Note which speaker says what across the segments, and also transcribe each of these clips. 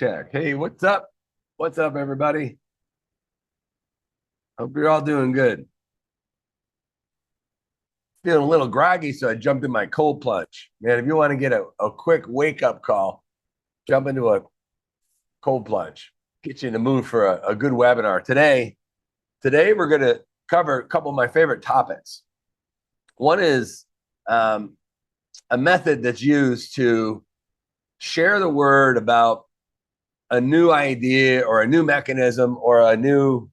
Speaker 1: check. Hey, what's up? What's up, everybody? Hope you're all doing good. Feeling a little groggy, so I jumped in my cold plunge. Man, if you want to get a quick wake-up call, jump into a cold plunge. Get you in the mood for a good webinar. Today we're going to cover a couple of my favorite topics. One is a method that's used to share the word about a new idea or a new mechanism or a new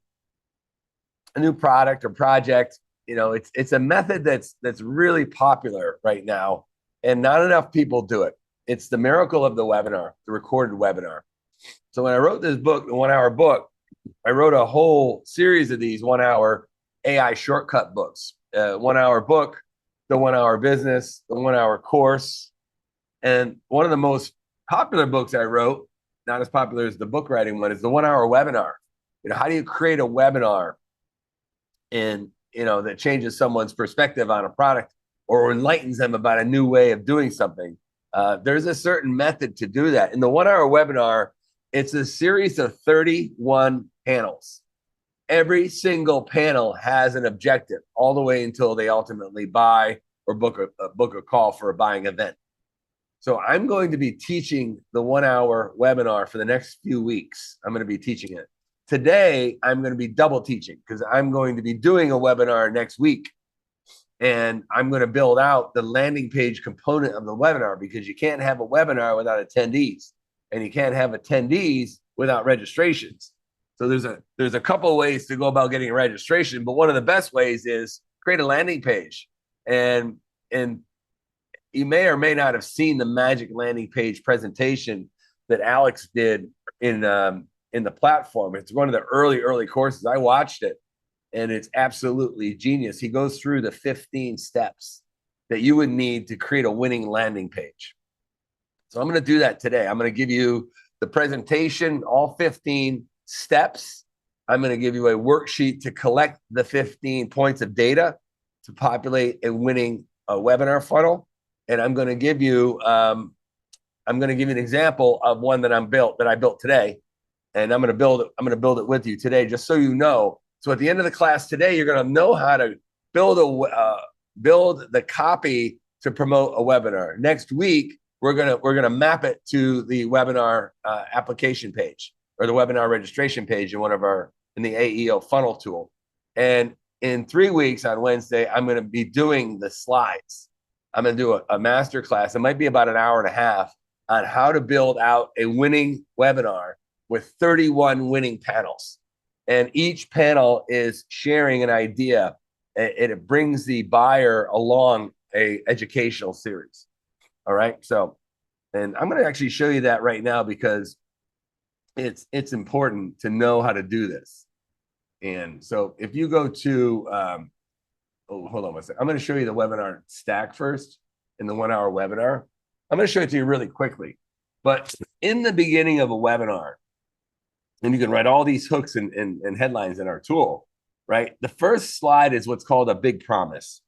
Speaker 1: product or project. You know, it's a method that's really popular right now, and not enough people do it. It's the miracle of the webinar, the recorded webinar. So when I wrote this book, the 1 hour book, I wrote a whole series of these 1 hour AI shortcut books. 1 hour book, the 1 hour business, the 1 hour course. And one of the most popular books I wrote, not as popular as the book writing one, is the 1 hour webinar. You know, how do you create a webinar and that changes someone's perspective on a product or enlightens them about a new way of doing something? There's a certain method to do that. In the 1 hour webinar, it's a series of 31 panels. Every single panel has an objective all the way until they ultimately buy or book a call for a buying event. So I'm going to be teaching the 1 hour webinar for the next few weeks. I'm going to be teaching it. Today, I'm going to be double teaching because I'm going to be doing a webinar next week. And I'm going to build out the landing page component of the webinar, because you can't have a webinar without attendees, and you can't have attendees without registrations. So there's a couple of ways to go about getting a registration, but one of the best ways is create a landing page. And you may or may not have seen the magic landing page presentation that Alex did in the platform. It's one of the early courses. I watched it, and it's absolutely genius. He goes through the 15 steps that you would need to create a winning landing page. So I'm going to do that today. I'm going to give you the presentation, all 15 steps. I'm going to give you a worksheet to collect the 15 points of data to populate a winning webinar funnel. And I'm going to give you an example of one that I built today. And I'm going to build it with you today, just so you know. So at the end of the class today, you're going to know how to build the copy to promote a webinar. Next week, we're gonna map it to the webinar application page or the webinar registration page in the AEO funnel tool. And in 3 weeks on Wednesday, I'm going to be doing the slides. I'm going to do a master class. It might be about an hour and a half on how to build out a winning webinar with 31 winning panels. And each panel is sharing an idea, and it brings the buyer along a educational series. All right. So, and I'm going to actually show you that right now, because it's important to know how to do this. And so if you go to, hold on one second. I'm going to show you the webinar stack first in the 1 hour webinar. I'm going to show it to you really quickly. But in the beginning of a webinar, and you can write all these hooks and headlines in our tool, right? The first slide is what's called a big promise.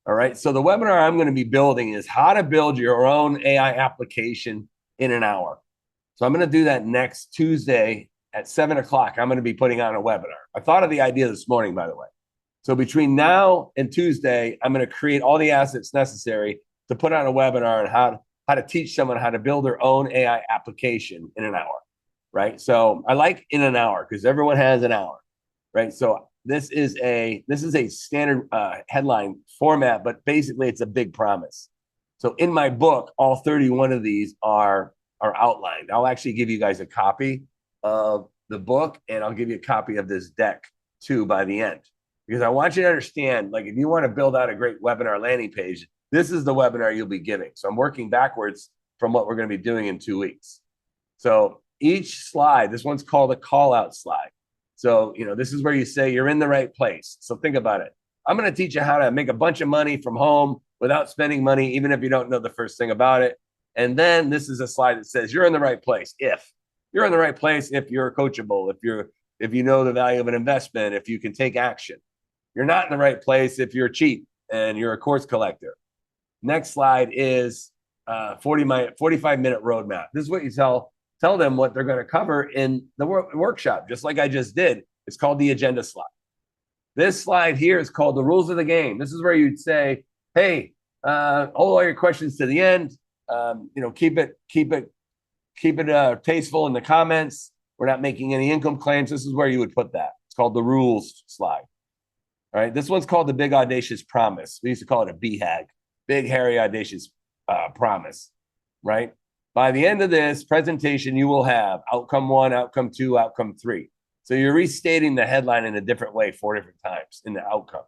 Speaker 1: All right. So the webinar I'm going to be building is how to build your own AI application in an hour. So I'm going to do that next Tuesday at 7 o'clock. I'm going to be putting on a webinar. I thought of the idea this morning, by the way. So between now and Tuesday, I'm going to create all the assets necessary to put on a webinar on how to teach someone how to build their own AI application in an hour. Right. So I like in an hour because everyone has an hour. Right. So this is a standard headline format, but basically it's a big promise. So in my book, all 31 of these are outlined. I'll actually give you guys a copy of the book, and I'll give you a copy of this deck too by the end, because I want you to understand, like, if you want to build out a great webinar landing page, this is the webinar you'll be giving. So I'm working backwards from what we're going to be doing in 2 weeks. So each slide, this one's called a call out slide. So, this is where you say you're in the right place. So think about it. I'm going to teach you how to make a bunch of money from home without spending money, even if you don't know the first thing about it. And then this is a slide that says you're in the right place. If you're in the right place, if you're coachable, if you know the value of an investment, if you can take action. You're not in the right place if you're cheap and you're a course collector. Next slide is 45-minute roadmap. This is what you tell tell them what they're going to cover in the workshop, just like I just did. It's called the agenda slide. This slide here is called the rules of the game. This is where you'd say, hey, hold all your questions to the end. Keep it tasteful in the comments. We're not making any income claims. This is where you would put that. It's called the rules slide. All right. This one's called the Big Audacious Promise. We used to call it a BHAG, Big Hairy Audacious Promise. Right. By the end of this presentation, you will have outcome 1, outcome 2, outcome 3. So you're restating the headline in a different way 4 different times in the outcome.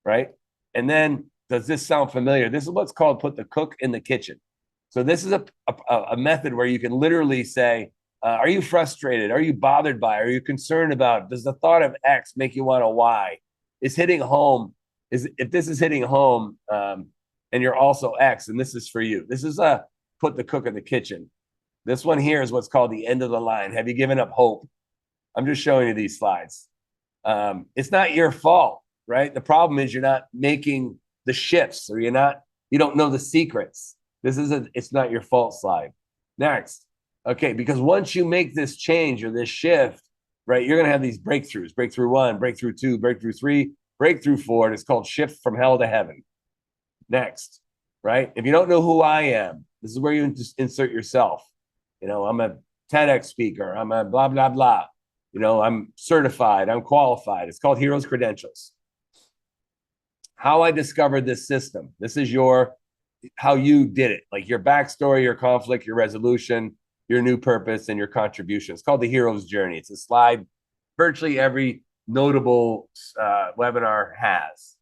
Speaker 1: Right. And then, does this sound familiar? This is what's called put the cook in the kitchen. So this is a method where you can literally say, are you frustrated? Are you bothered by? Are you concerned about? Does the thought of X make you want a Y? Is hitting home? If this is hitting home, and you're also X, and this is for you. This is a put the cook in the kitchen. This one here is what's called the end of the line. Have you given up hope? I'm just showing you these slides. It's not your fault, right? The problem is you're not making the shifts, or you don't know the secrets. It's not your fault slide. Next. Okay, because once you make this change or this shift, right, you're going to have these breakthroughs, breakthrough 1, breakthrough 2, breakthrough 3, breakthrough 4, and it's called shift from hell to heaven. Next, right? If you don't know who I am, this is where you just insert yourself. I'm a TEDx speaker. I'm a blah, blah, blah. I'm certified. I'm qualified. It's called Heroes Credentials. How I discovered this system. This is how you did it, like your backstory, your conflict, your resolution, your new purpose, and your contribution. It's called the hero's journey. It's a slide virtually every notable webinar has.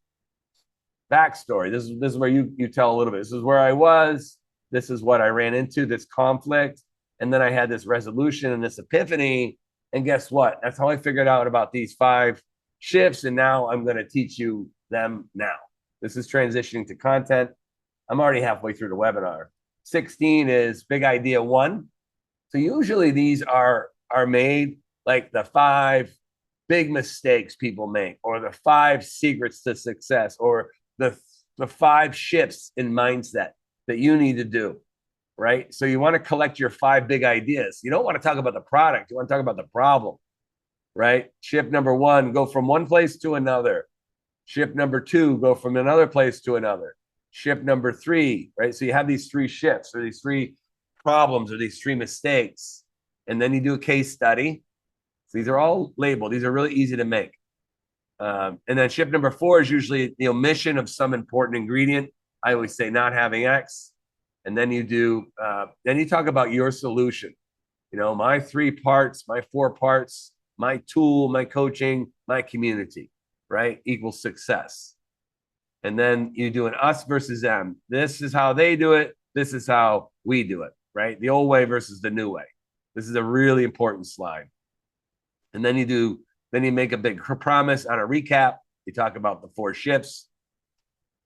Speaker 1: Backstory. This is where you tell a little bit. This is where I was. This is what I ran into, this conflict. And then I had this resolution and this epiphany. And guess what? That's how I figured out about these 5 shifts. And now I'm going to teach you them now. This is transitioning to content. I'm already halfway through the webinar. 16 is big idea 1. So usually these are made like the 5 big mistakes people make, or the 5 secrets to success, or the 5 shifts in mindset that you need to do, right? So you want to collect your 5 big ideas. You don't want to talk about the product. You want to talk about the problem, right? Shift number 1, go from one place to another. Shift number 2, go from another place to another. Shift number 3, right? So you have these 3 shifts, or these 3 problems, or these 3 mistakes, and then you do a case study. So these are all labeled. These are really easy to make. And then shift number 4 is usually the omission of some important ingredient. I always say not having X. And then you talk about your solution. My 3 parts, my 4 parts, my tool, my coaching, my community, right, equals success. And then you do an us versus them. This is how they do it. This is how we do it, right? The old way versus the new way. This is a really important slide. And then you make a big promise on a recap. You talk about the 4 shifts.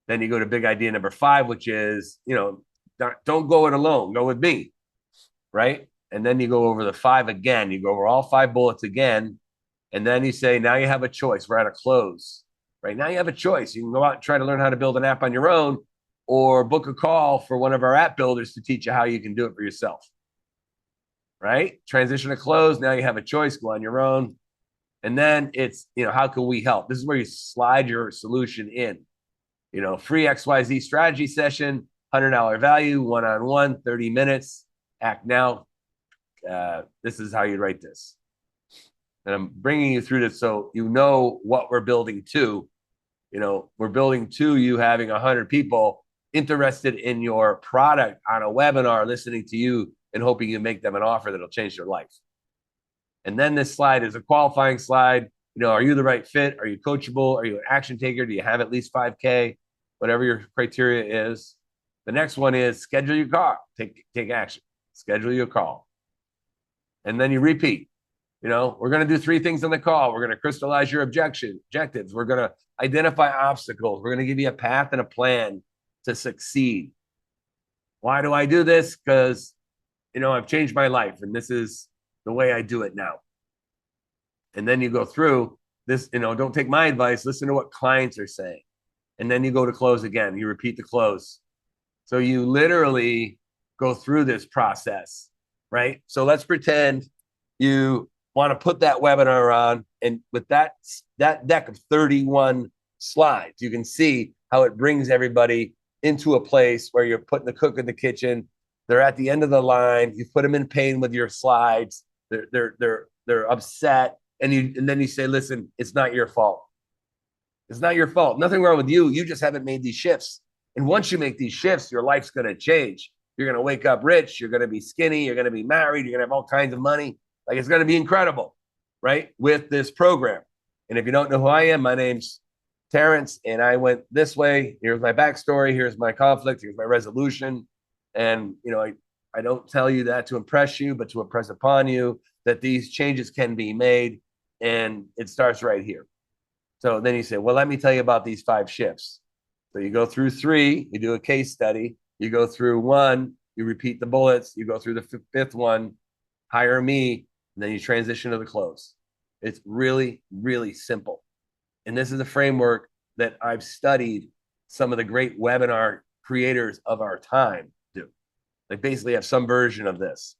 Speaker 1: Then you go to big idea number 5, which is, don't go it alone. Go with me, right? And then you go over the 5 again. You go over all 5 bullets again. And then you say, now you have a choice. We're at a close. Right now you have a choice. You can go out and try to learn how to build an app on your own, or book a call for one of our app builders to teach you how you can do it for yourself. Right? Transition to close. Now you have a choice. Go on your own. And then it's, how can we help? This is where you slide your solution in. Free XYZ strategy session, $100 value, one-on-one, 30 minutes. Act now. This is how you write this. And I'm bringing you through this so you know what we're building to. We're building to you having 100 people interested in your product on a webinar, listening to you and hoping you make them an offer that'll change their life. And then this slide is a qualifying slide. Are you the right fit? Are you coachable? Are you an action taker? Do you have at least 5K? Whatever your criteria is. The next one is schedule your call. Take action. Schedule your call. And then you repeat. We're going to do 3 things on the call. We're going to crystallize your objectives. We're going to identify obstacles. We're going to give you a path and a plan to succeed. Why do I do this? Because, I've changed my life, and this is the way I do it now. And then you go through this, don't take my advice. Listen to what clients are saying. And then you go to close again. You repeat the close. So you literally go through this process. right? So let's pretend you want to put that webinar on, and with that deck of 31 slides, you can see how it brings everybody into a place where you're putting the cook in the kitchen. They're at the end of the line. You put them in pain with your slides. They're upset, and then you say, listen, it's not your fault. It's not your fault. Nothing wrong with you. You just haven't made these shifts. And once you make these shifts, your life's going to change. You're going to wake up rich. You're going to be skinny. You're going to be married. You're going to have all kinds of money. Like, it's going to be incredible, right? With this program. And if you don't know who I am, my name's Terrence, and I went this way. Here's my backstory. Here's my conflict. Here's my resolution. And, I don't tell you that to impress you, but to impress upon you that these changes can be made. And it starts right here. So then you say, well, let me tell you about these 5 shifts. So you go through 3, you do a case study, you go through 1, you repeat the bullets, you go through the 5th one, hire me, and then you transition to the close. It's really, really simple. And this is a framework that I've studied some of the great webinar creators of our time do. They basically have some version of this.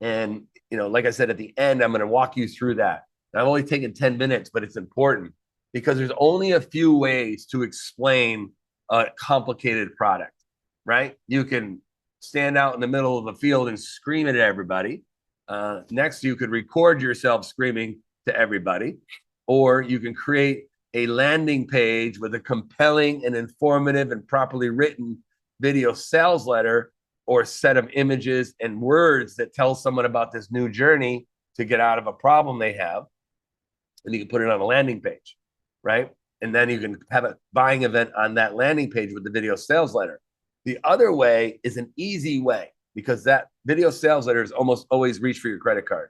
Speaker 1: And, like I said, at the end, I'm going to walk you through that. I've only taken 10 minutes, but it's important because there's only a few ways to explain a complicated product, right? You can stand out in the middle of the field and scream at everybody. Next, you could record yourself screaming to everybody, or you can create a landing page with a compelling and informative and properly written video sales letter or set of images and words that tell someone about this new journey to get out of a problem they have. And you can put it on a landing page, right? And then you can have a buying event on that landing page with the video sales letter. The other way is an easy way because that video sales letter is almost always reach for your credit card.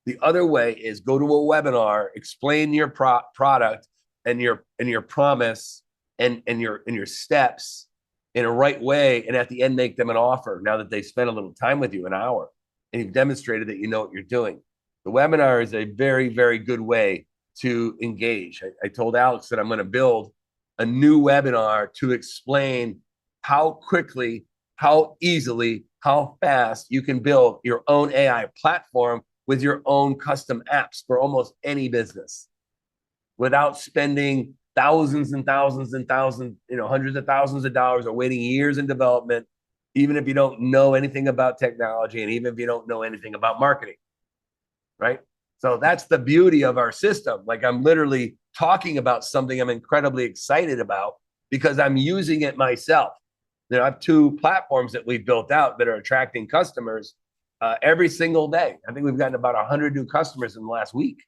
Speaker 1: The other way is go to a webinar, explain your product and your promise and your steps in a right way, and at the end make them an offer now that they spent a little time with you, an hour, and you've demonstrated that you know what you're doing. The webinar is a very, very good way to engage. I told Alex that I'm going to build a new webinar to explain how quickly, how easily, how fast you can build your own AI platform with your own custom apps for almost any business without spending thousands and thousands and thousands, hundreds of thousands of dollars or waiting years in development, even if you don't know anything about technology and even if you don't know anything about marketing, right? So that's the beauty of our system. Like, I'm literally talking about something I'm incredibly excited about because I'm using it myself. I have 2 platforms that we've built out that are attracting customers every single day. I think we've gotten about 100 new customers in the last week,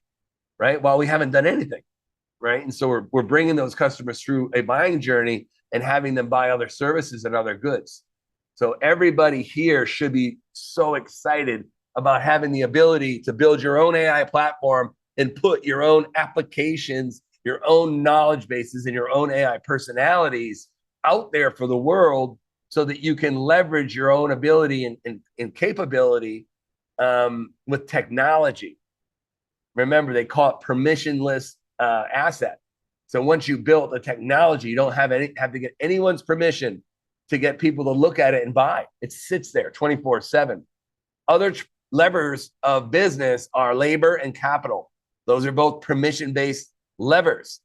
Speaker 1: right? While we haven't done anything, right? And so we're bringing those customers through a buying journey and having them buy other services and other goods. So everybody here should be so excited about having the ability to build your own AI platform and put your own applications, your own knowledge bases, and your own AI personalities out there for the world so that you can leverage your own ability and capability with technology. Remember, they call it permissionless asset. So once you build a technology, you don't have to get anyone's permission to get people to look at it and buy. It sits there 24/7. Other levers of business are labor and capital. Those are both permission-based levers.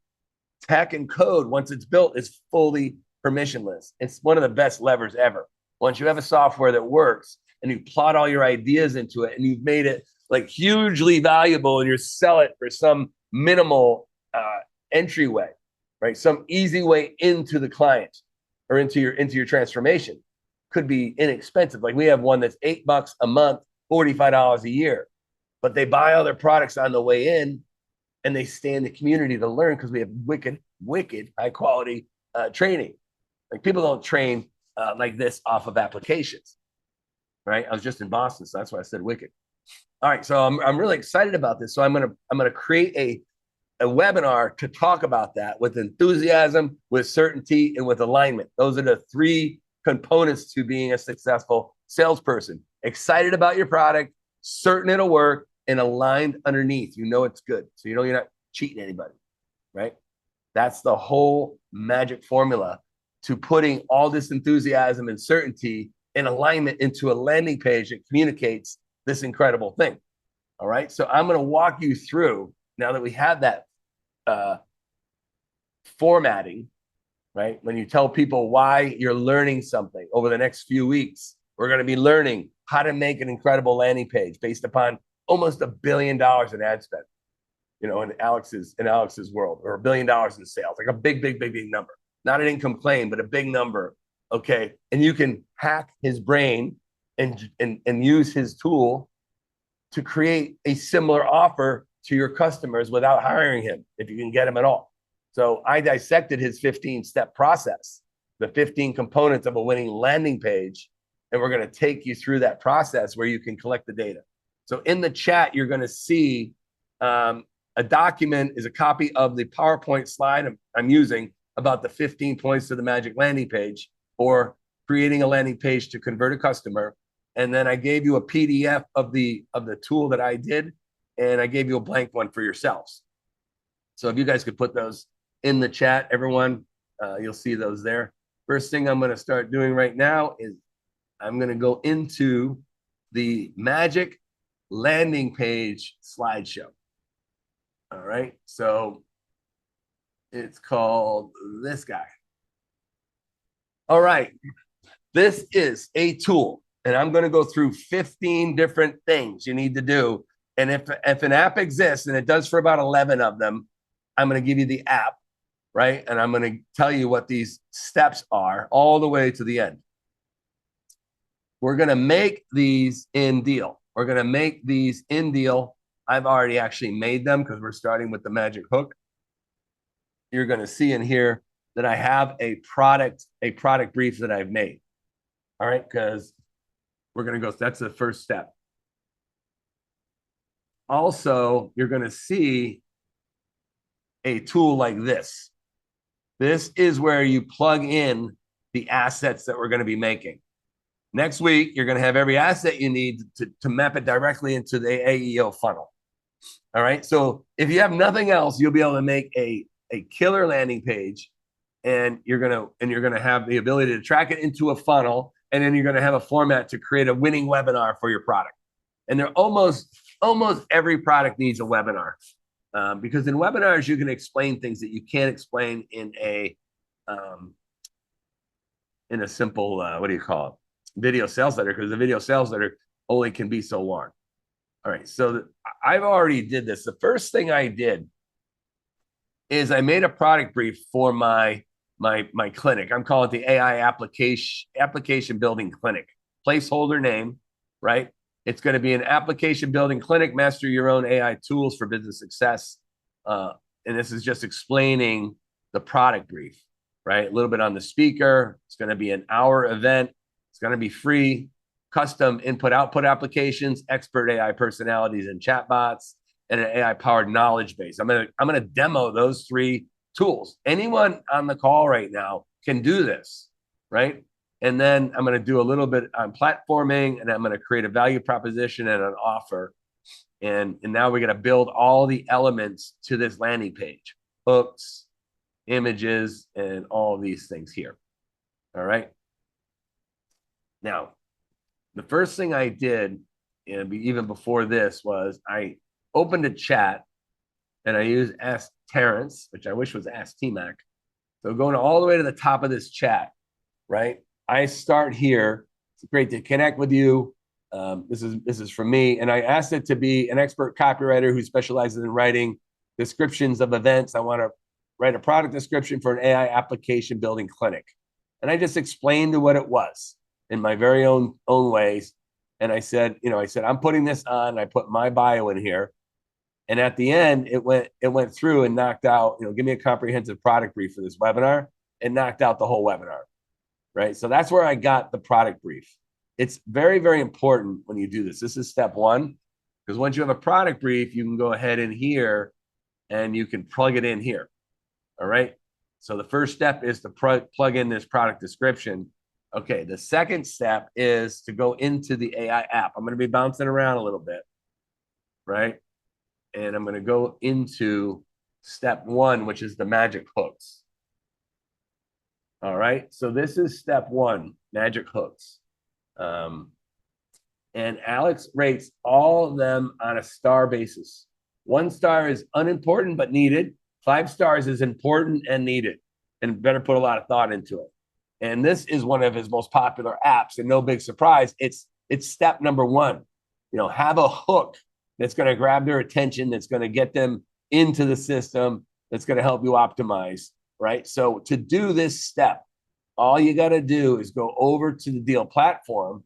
Speaker 1: Tech and code, once it's built, is fully permissionless. It's one of the best levers ever. Once you have a software that works and you plot all your ideas into it and you've made it like hugely valuable and you sell it for some minimal entryway, right? Some easy way into the client or into your transformation. Could be inexpensive. Like, we have one that's $8 a month, $45 a year, but they buy other products on the way in and they stay in the community to learn because we have wicked high quality training. Like, people don't train like this off of applications, right? I was just in Boston, so that's why I said wicked. All right, so I'm really excited about this. So I'm gonna create a webinar to talk about that with enthusiasm, with certainty, and with alignment. Those are the 3 components to being a successful salesperson. Excited about your product, certain it'll work, and aligned underneath. You know it's good. So you're not cheating anybody, right? That's the whole magic formula to putting all this enthusiasm and certainty in alignment into a landing page that communicates this incredible thing. All right. So I'm going to walk you through, now that we have that formatting, right? When you tell people why you're learning something over the next few weeks, we're going to be learning how to make an incredible landing page based upon almost $1 billion in ad spend, you know, in Alex's world, or $1 billion in sales, like a big number, not an income claim, but a big number. Okay. And you can hack his brain and use his tool to create a similar offer to your customers without hiring him, if you can get him at all. So I dissected his 15-step process, the 15 components of a winning landing page, and we're going to take you through that process where you can collect the data. So in the chat, you're going to see a document is a copy of the PowerPoint slide I'm using about the 15 points to the magic landing page, or creating a landing page to convert a customer. And then I gave you a PDF of the tool that I did, and I gave you a blank one for yourselves. So if you guys could put those in the chat, everyone, you'll see those there. First thing I'm going to start doing right now is I'm going to go into the magic landing page slideshow. All right. So it's called this guy. All right. This is a tool. And I'm going to go through 15 different things you need to do. And if an app exists, and it does for about 11 of them, I'm going to give you the app, right? And I'm going to tell you what these steps are all the way to the end. We're going to make these in Deal. We're going to make these in Deal. I've already actually made them because we're starting with the magic hook. You're going to see in here that I have a product brief that I've made. All right, because we're going to go, that's the first step. Also, you're going to see a tool like this. This is where you plug in the assets that we're going to be making. Next week, you're going to have every asset you need to map it directly into the AEO funnel. All right. So if you have nothing else, you'll be able to make a killer landing page, and you're going to have the ability to track it into a funnel. And then you're going to have a format to create a winning webinar for your product. And they're almost every product needs a webinar, because in webinars, you can explain things that you can't explain in a simple, what do you call it? Video sales letter, because the video sales letter only can be so long. All right. So I've already did this. The first thing I did is I made a product brief for my clinic. I'm calling it the AI application building clinic. Placeholder name, right? It's going to be an application building clinic, master your own AI tools for business success. And this is just explaining the product brief, right? A little bit on the speaker. It's going to be an hour event. It's going to be free, custom input-output applications, expert AI personalities and chatbots, and an AI-powered knowledge base. I'm gonna demo those 3 tools. Anyone on the call right now can do this, right? And then I'm going to do a little bit on platforming, and I'm going to create a value proposition and an offer. And now we're going to build all the elements to this landing page, hooks, images, and all these things here. All right. Now, the first thing I did, and even before this, was I opened a chat, and I used Ask Terrence, which I wish was Ask T-Mac. So going all the way to the top of this chat, right? I start here. It's great to connect with you. This is from me. And I asked it to be an expert copywriter who specializes in writing descriptions of events. I want to write a product description for an AI application building clinic. And I just explained what it was in my very own ways. And I said, I'm putting this on. I put my bio in here. And at the end, it went through and knocked out, give me a comprehensive product brief for this webinar, and knocked out the whole webinar, right? So that's where I got the product brief. It's very, very important when you do this. This is step 1, because once you have a product brief, you can go ahead in here and you can plug it in here, all right? So the first step is to plug in this product description. Okay, the second step is to go into the AI app. I'm going to be bouncing around a little bit, right? And I'm going to go into step 1, which is the magic hooks. All right. So this is step 1, magic hooks. And Alex rates all of them on a star basis. 1 star is unimportant but needed. 5 stars is important and needed, and better put a lot of thought into it. And this is one of his most popular apps, and no big surprise, it's step number 1. Have a hook that's going to grab their attention, that's going to get them into the system, that's going to help you optimize, right? So to do this step, all you got to do is go over to the Deel platform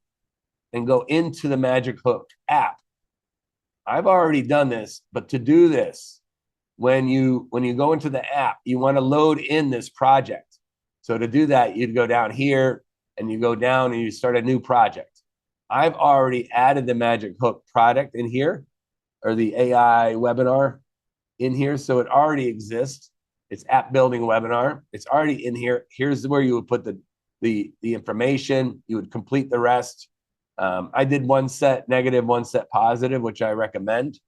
Speaker 1: and go into the Magic Hook app. I've already done this, but to do this, when you go into the app, you want to load in this project. So to do that, you'd go down here and you go down and you start a new project. I've already added the Magic Hook product in here, or the AI webinar in here. So it already exists. It's app building webinar. It's already in here. Here's where you would put the information. You would complete the rest. I did 1 set negative, 1 set positive, which I recommend.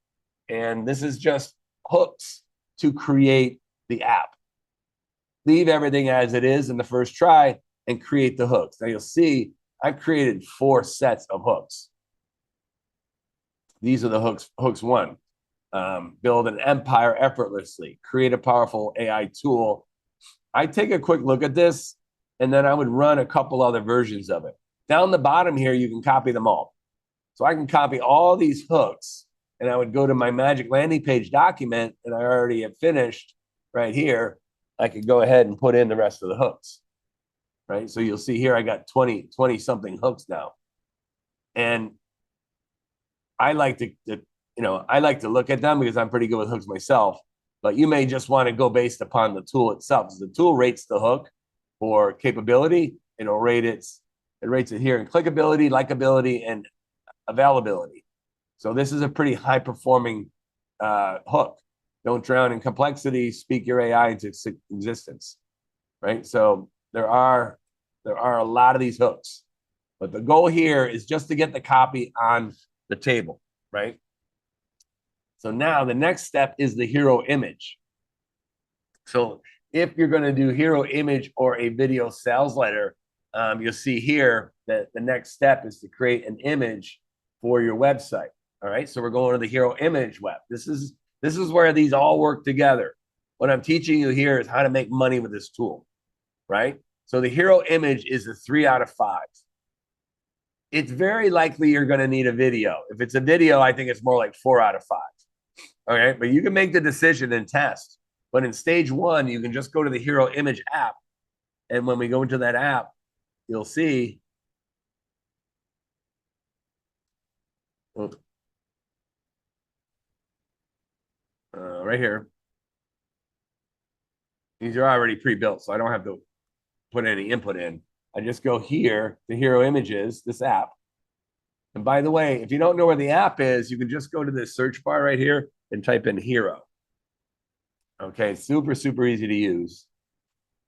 Speaker 1: And this is just hooks to create the app. Leave everything as it is in the first try and create the hooks. Now you'll see I've created 4 sets of hooks. These are the hooks. Hooks 1, build an empire effortlessly, create a powerful AI tool. I take a quick look at this, and then I would run a couple other versions of it. Down the bottom here, you can copy them all. So I can copy all these hooks, and I would go to my Magic landing page document, and I already have finished right here. I could go ahead and put in the rest of the hooks, right? So you'll see here, I got 20 something hooks now. And I like to look at them because I'm pretty good with hooks myself, but you may just want to go based upon the tool itself. So the tool rates the hook for capability. It rates it here in clickability, likability, and availability. So this is a pretty high performing hook. Don't drown in complexity, speak your AI into existence, right? So there are a lot of these hooks, but the goal here is just to get the copy on the table, right? So now the next step is the hero image. So if you're going to do hero image or a video sales letter, you'll see here that the next step is to create an image for your website. All right, so we're going to the hero image web. This is where these all work together. What I'm teaching you here is how to make money with this tool, right? So the hero image is a 3 out of 5. It's very likely you're going to need a video. If it's a video, I think it's more like 4 out of 5. Okay, but you can make the decision and test. But in stage 1, you can just go to the hero image app. And when we go into that app, you'll see right here. These are already pre-built, so I don't have to put any input in. I just go here to Hero Images, this app. And by the way, if you don't know where the app is, you can just go to this search bar right here and type in Hero. Okay, super, super easy to use.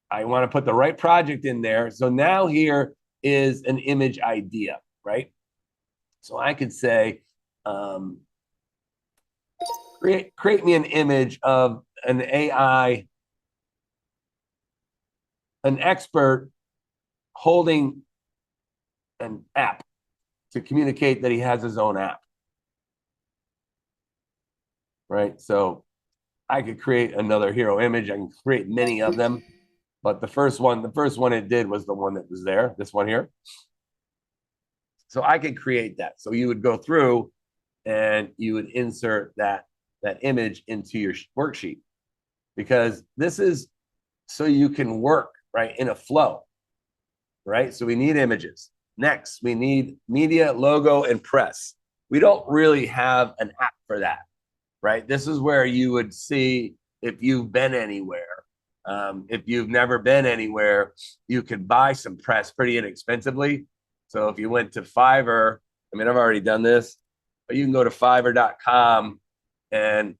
Speaker 1: I want to put the right project in there. So now here is an image idea, right? So I could say, create me an image of an AI, an expert holding an app to communicate that he has his own app, right? So I could create another hero image. I can create many of them, but the first one it did was the one that was there, this one here. So I could create that. So you would go through and you would insert that image into your worksheet, because this is so you can work right in a flow, right? So we need images. Next, we need media, logo, and press. We don't really have an app for that, right? This is where you would see if you've been anywhere. If you've never been anywhere, you could buy some press pretty inexpensively. So if you went to Fiverr, I mean, I've already done this, but you can go to fiverr.com and,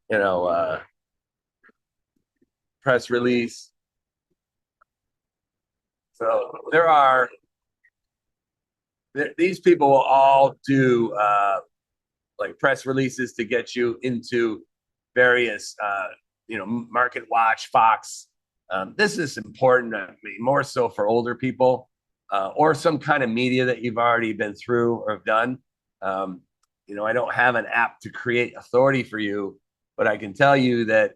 Speaker 1: press release. So these people will all do like press releases to get you into various, Market Watch, Fox. This is important, I mean, more so for older people. or some kind of media that you've already been through or have done. I don't have an app to create authority for you, but I can tell you that,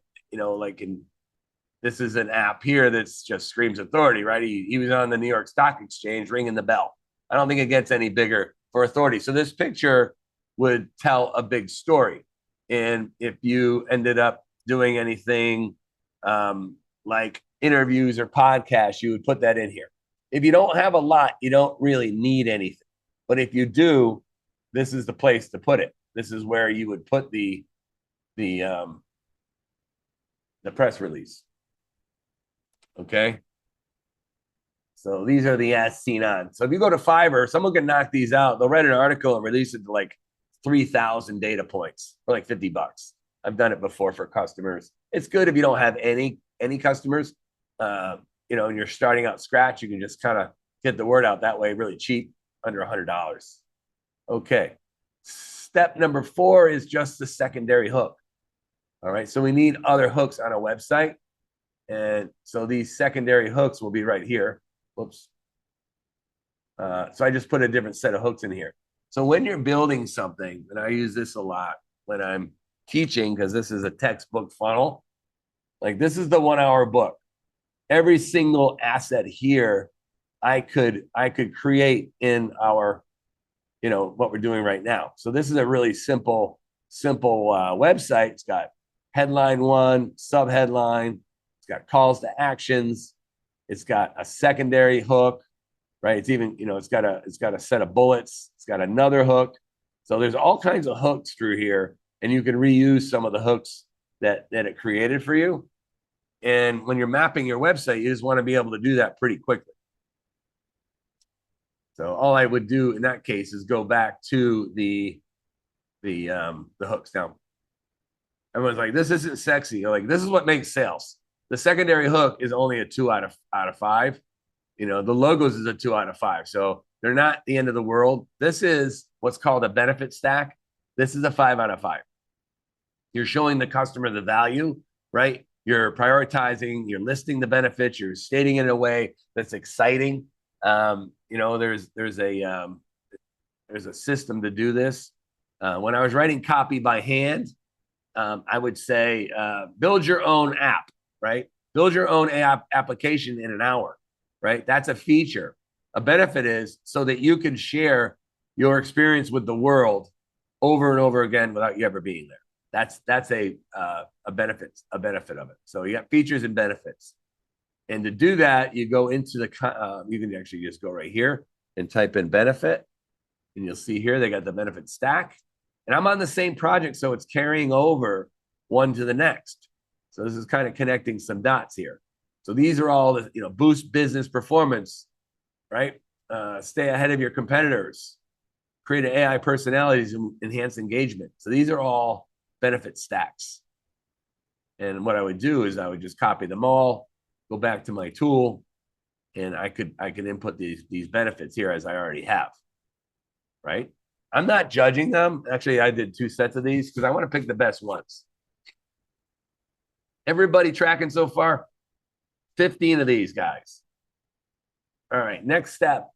Speaker 1: this is an app here that's just screams authority, right? He was on the New York Stock Exchange ringing the bell. I don't think it gets any bigger for authority. So this picture would tell a big story. And if you ended up doing anything like interviews or podcasts, you would put that in here. If you don't have a lot, you don't really need anything. But if you do, this is the place to put it. This is where you would put the press release. Okay. So these are the as seen on. So if you go to Fiverr, someone can knock these out. They'll write an article and release it to like 3,000 data points for like $50. I've done it before for customers. It's good if you don't have any customers, and you're starting out scratch. You can just kind of get the word out that way, really cheap, under $100. Okay. Step number 4 is just the secondary hook. All right. So we need other hooks on a website. And so these secondary hooks will be right here. Whoops. So I just put a different set of hooks in here. So when you're building something, and I use this a lot when I'm teaching, because this is a textbook funnel, like this is the 1-hour book. Every single asset here, I could create in our, what we're doing right now. So this is a really simple website. It's got headline 1, subheadline. It's got calls to actions. It's got a secondary hook, right? It's even, it's got a set of bullets. It's got another hook. So there's all kinds of hooks through here, and you can reuse some of the hooks that it created for you. And when you're mapping your website, you just want to be able to do that pretty quickly. So all I would do in that case is go back to the hooks. Now, everyone's like, this isn't sexy. You're like, this is what makes sales. The secondary hook is only a 2 out of 5. The logos is a 2 out of 5. So they're not the end of the world. This is what's called a benefit stack. This is a 5 out of 5. You're showing the customer the value, right? You're prioritizing, you're listing the benefits, you're stating it in a way that's exciting. There's a system to do this. When I was writing copy by hand, I would say, build your own app, right? Build your own app application in an hour, right? That's a feature. A benefit is so that you can share your experience with the world over and over again without you ever being there. That's a benefit of it. So you got features and benefits. And to do that, you go into you can actually just go right here and type in benefit. And you'll see here, they got the benefit stack. And I'm on the same project, so it's carrying over one to the next. So this is kind of connecting some dots here. So these are all the, boost business performance, right? Stay ahead of your competitors, create AI personalities, and enhance engagement. So these are all benefit stacks. And what I would do is I would just copy them all, go back to my tool, and I could input these benefits here as I already have, right? I'm not judging them. Actually, I did 2 sets of these because I want to pick the best ones. Everybody tracking so far? 15 of these guys. All right, next step,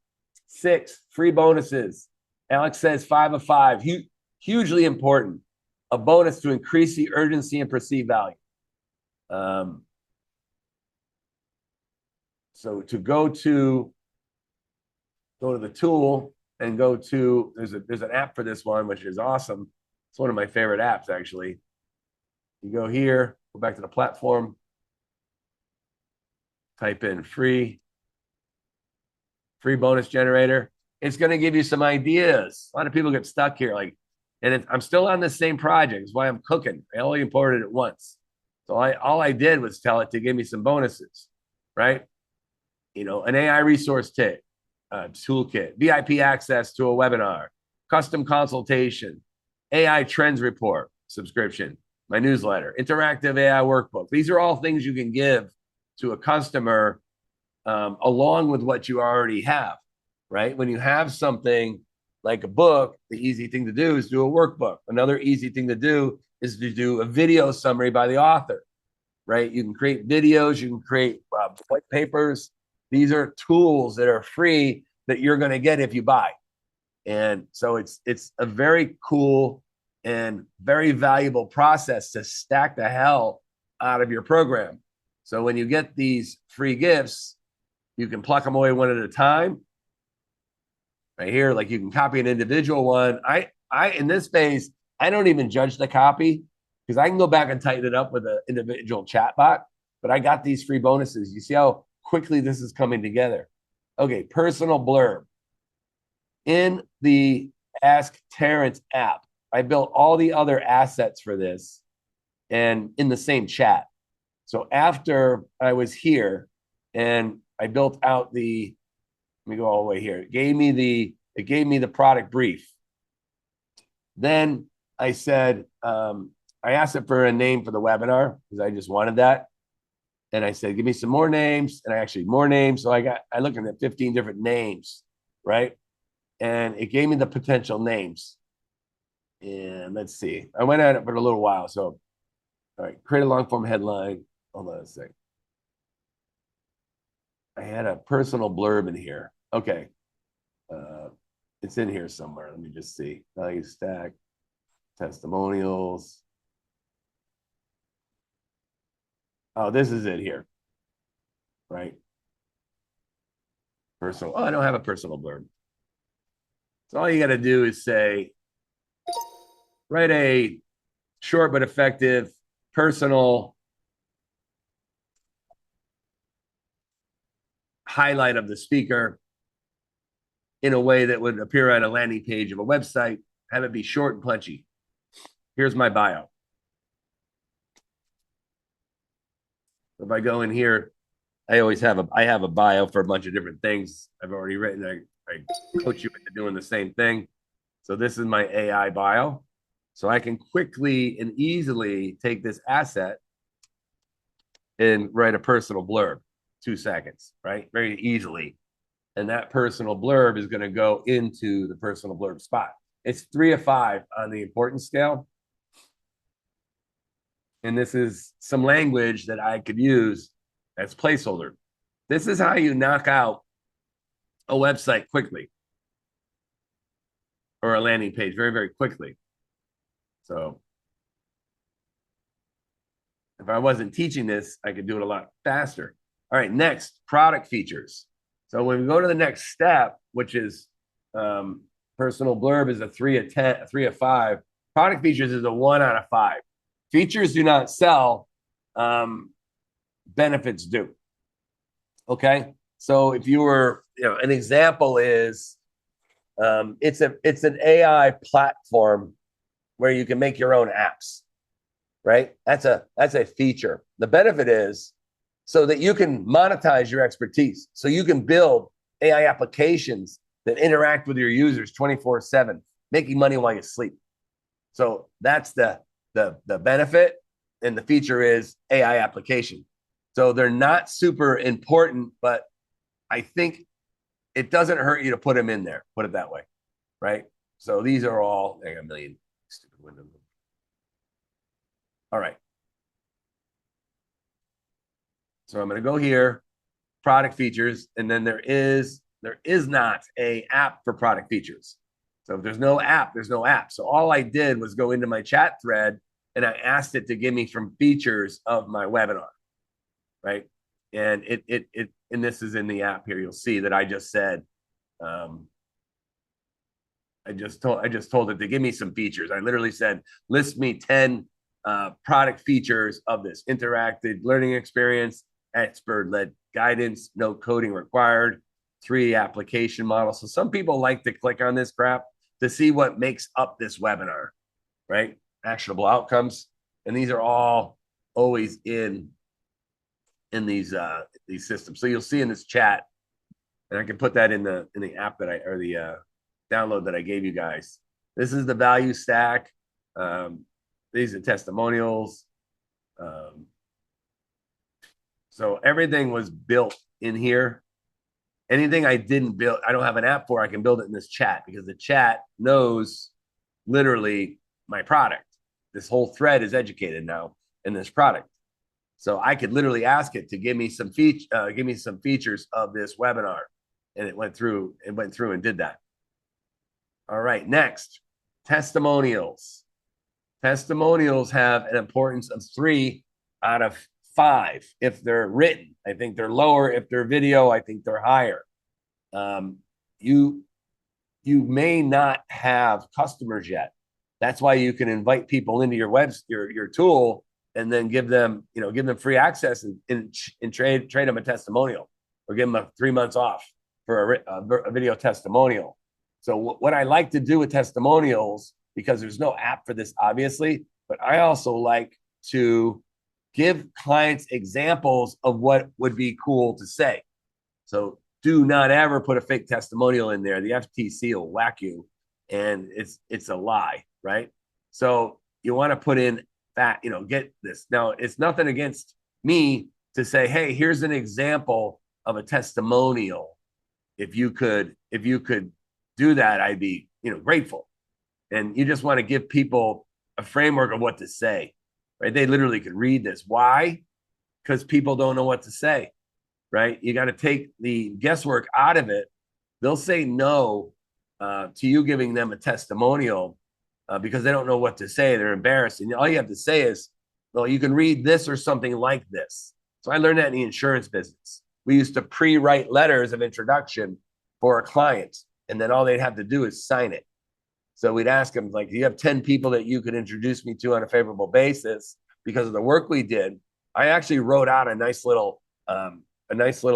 Speaker 1: 6 free bonuses. Alex says 5 of 5, hugely important. A bonus to increase the urgency and perceived value. So to go to the tool and go to, there's an app for this one, which is awesome. It's one of my favorite apps, actually. You go here, go back to the platform, type in free bonus generator. It's going to give you some ideas. A lot of people get stuck here, I'm still on the same project. That's why I'm cooking. I only imported it once. So all I did was tell it to give me some bonuses, right? An AI resource kit, toolkit, VIP access to a webinar, custom consultation, AI trends report subscription, my newsletter, interactive AI workbook. These are all things you can give to a customer along with what you already have, right? When you have something like a book, the easy thing to do is do a workbook. Another easy thing to do is to do a video summary by the author, right? You can create videos, you can create white papers. These are tools that are free that you're going to get if you buy. And so it's a very cool and very valuable process to stack the hell out of your program. So when you get these free gifts, you can pluck them away one at a time. Right here, like you can copy an individual one. I in this phase, I don't even judge the copy because I can go back and tighten it up with an individual chat bot. But I got these free bonuses. You see how quickly this is coming together. Okay, personal blurb. In the Ask Terrence app, I built all the other assets for this and in the same chat. So after I was here and I built out the, let me go all the way here. It gave me the product brief. Then I said, I asked it for a name for the webinar because I just wanted that. And I said, give me some more names. And I actually more names. So I looked at 15 different names, right? And it gave me the potential names. And let's see. I went at it for a little while. So, all right, create a long form headline. Hold on a second. I had a personal blurb in here. Okay. It's in here somewhere. Let me just see. Value stack, testimonials. Oh, this is it here. Right. Personal. Oh, I don't have a personal blurb. So all you got to do is say, write a short but effective personal highlight of the speaker in a way that would appear on a landing page of a website, have it be short and punchy. Here's my bio. If I go in here, I have a bio for a bunch of different things I've already written. I coach you into doing the same thing. So this is my AI bio. So I can quickly and easily take this asset and write a personal blurb, 2 seconds, right? Very easily. And that personal blurb is going to go into the personal blurb spot. It's 3 of 5 on the importance scale. And this is some language that I could use as placeholder. This is how you knock out a website quickly or a landing page very, very quickly. So if I wasn't teaching this, I could do it a lot faster. All right, next, product features. So when we go to the next step, which is personal blurb is a 3 of 10, a 3 of 5. Product features is a 1 out of 5. Features do not sell, benefits do. Okay, so if you were, an example is, it's an AI platform where you can make your own apps, right? That's a feature. The benefit is so that you can monetize your expertise, so you can build AI applications that interact with your users 24/7, making money while you sleep. So that's the benefit, and the feature is AI application. So they're not super important, but I think it doesn't hurt you to put them in there. Put it that way, right? So these are all, I got a million stupid windows. All right. So I'm going to go here, product features, and then there is not a app for product features. So if there's no app, there's no app. So all I did was go into my chat thread and I asked it to give me some features of my webinar, right? And and this is in the app here. You'll see that I just said, I just told it to give me some features. I literally said, list me 10 product features of this interactive learning experience, expert-led guidance, no coding required, 3 application models. So some people like to click on this crap to see what makes up this webinar, right? Actionable outcomes. And these are all always in these systems. So you'll see in this chat, and I can put that in the app that or the download that I gave you guys. This is the value stack. These are testimonials. So everything was built in here. Anything I didn't build, I don't have an app for, I can build it in this chat because the chat knows literally my product. This whole thread is educated now in this product. So I could literally ask it to give me some features of this webinar. and it went through and did that. All right, next, testimonials. Testimonials have an importance of 3 out of 5 if they're written. I think they're lower. If they're video, I think they're higher. You may not have customers yet. That's why you can invite people into your tool and then give them free access and trade them a testimonial, or give them a 3 months off for a video testimonial. So what I like to do with testimonials, because there's no app for this, obviously, but I also like to give clients examples of what would be cool to say. So do not ever put a fake testimonial in there. The FTC will whack you, and it's a lie, right? So you want to put in that, get this. Now, it's nothing against me to say, hey, here's an example of a testimonial. If you could do that, I'd be, grateful. And you just want to give people a framework of what to say, right? They literally could read this. Why? Because people don't know what to say, right? You got to take the guesswork out of it. They'll say no to you giving them a testimonial because they don't know what to say. They're embarrassed. And all you have to say is, well, you can read this or something like this. So I learned that in the insurance business. We used to pre-write letters of introduction for a client, and then all they'd have to do is sign it. So we'd ask them, like, do you have 10 people that you could introduce me to on a favorable basis? Because of the work we did, I actually wrote out a nice little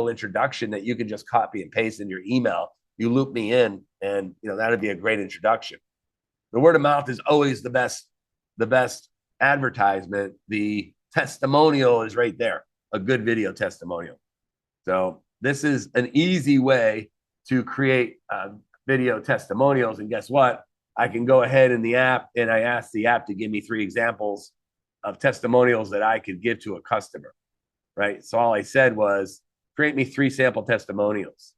Speaker 1: introduction that you can just copy and paste in your email. You loop me in, and that'd be a great introduction. The word of mouth is always the best advertisement. The testimonial is right there, a good video testimonial. So this is an easy way to create video testimonials. And guess what? I can go ahead in the app, and I ask the app to give me 3 examples of testimonials that I could give to a customer, right? So all I said was, create me 3 sample testimonials,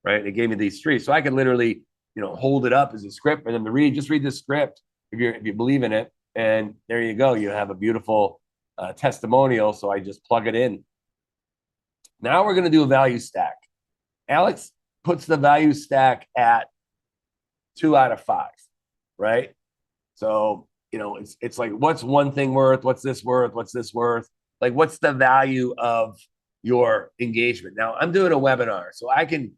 Speaker 1: right? It gave me these 3. So I could literally, hold it up as a script for them to read. Just read the script if you believe in it. And there you go. You have a beautiful testimonial. So I just plug it in. Now we're going to do a value stack. Alex puts the value stack at 2 out of 5, right? So, it's like, what's one thing worth? What's this worth? What's this worth? Like, what's the value of your engagement? Now, I'm doing a webinar, so I can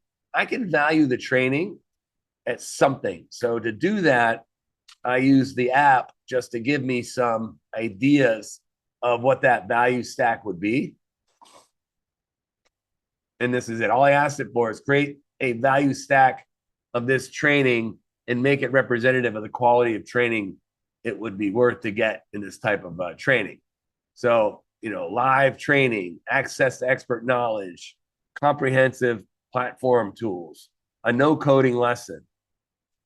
Speaker 1: value the training at something. So to do that, I use the app just to give me some ideas of what that value stack would be. And this is it. All I asked it for is create a value stack of this training and make it representative of the quality of training it would be worth to get in this type of training. So, live training, access to expert knowledge, comprehensive platform tools, a no coding lesson.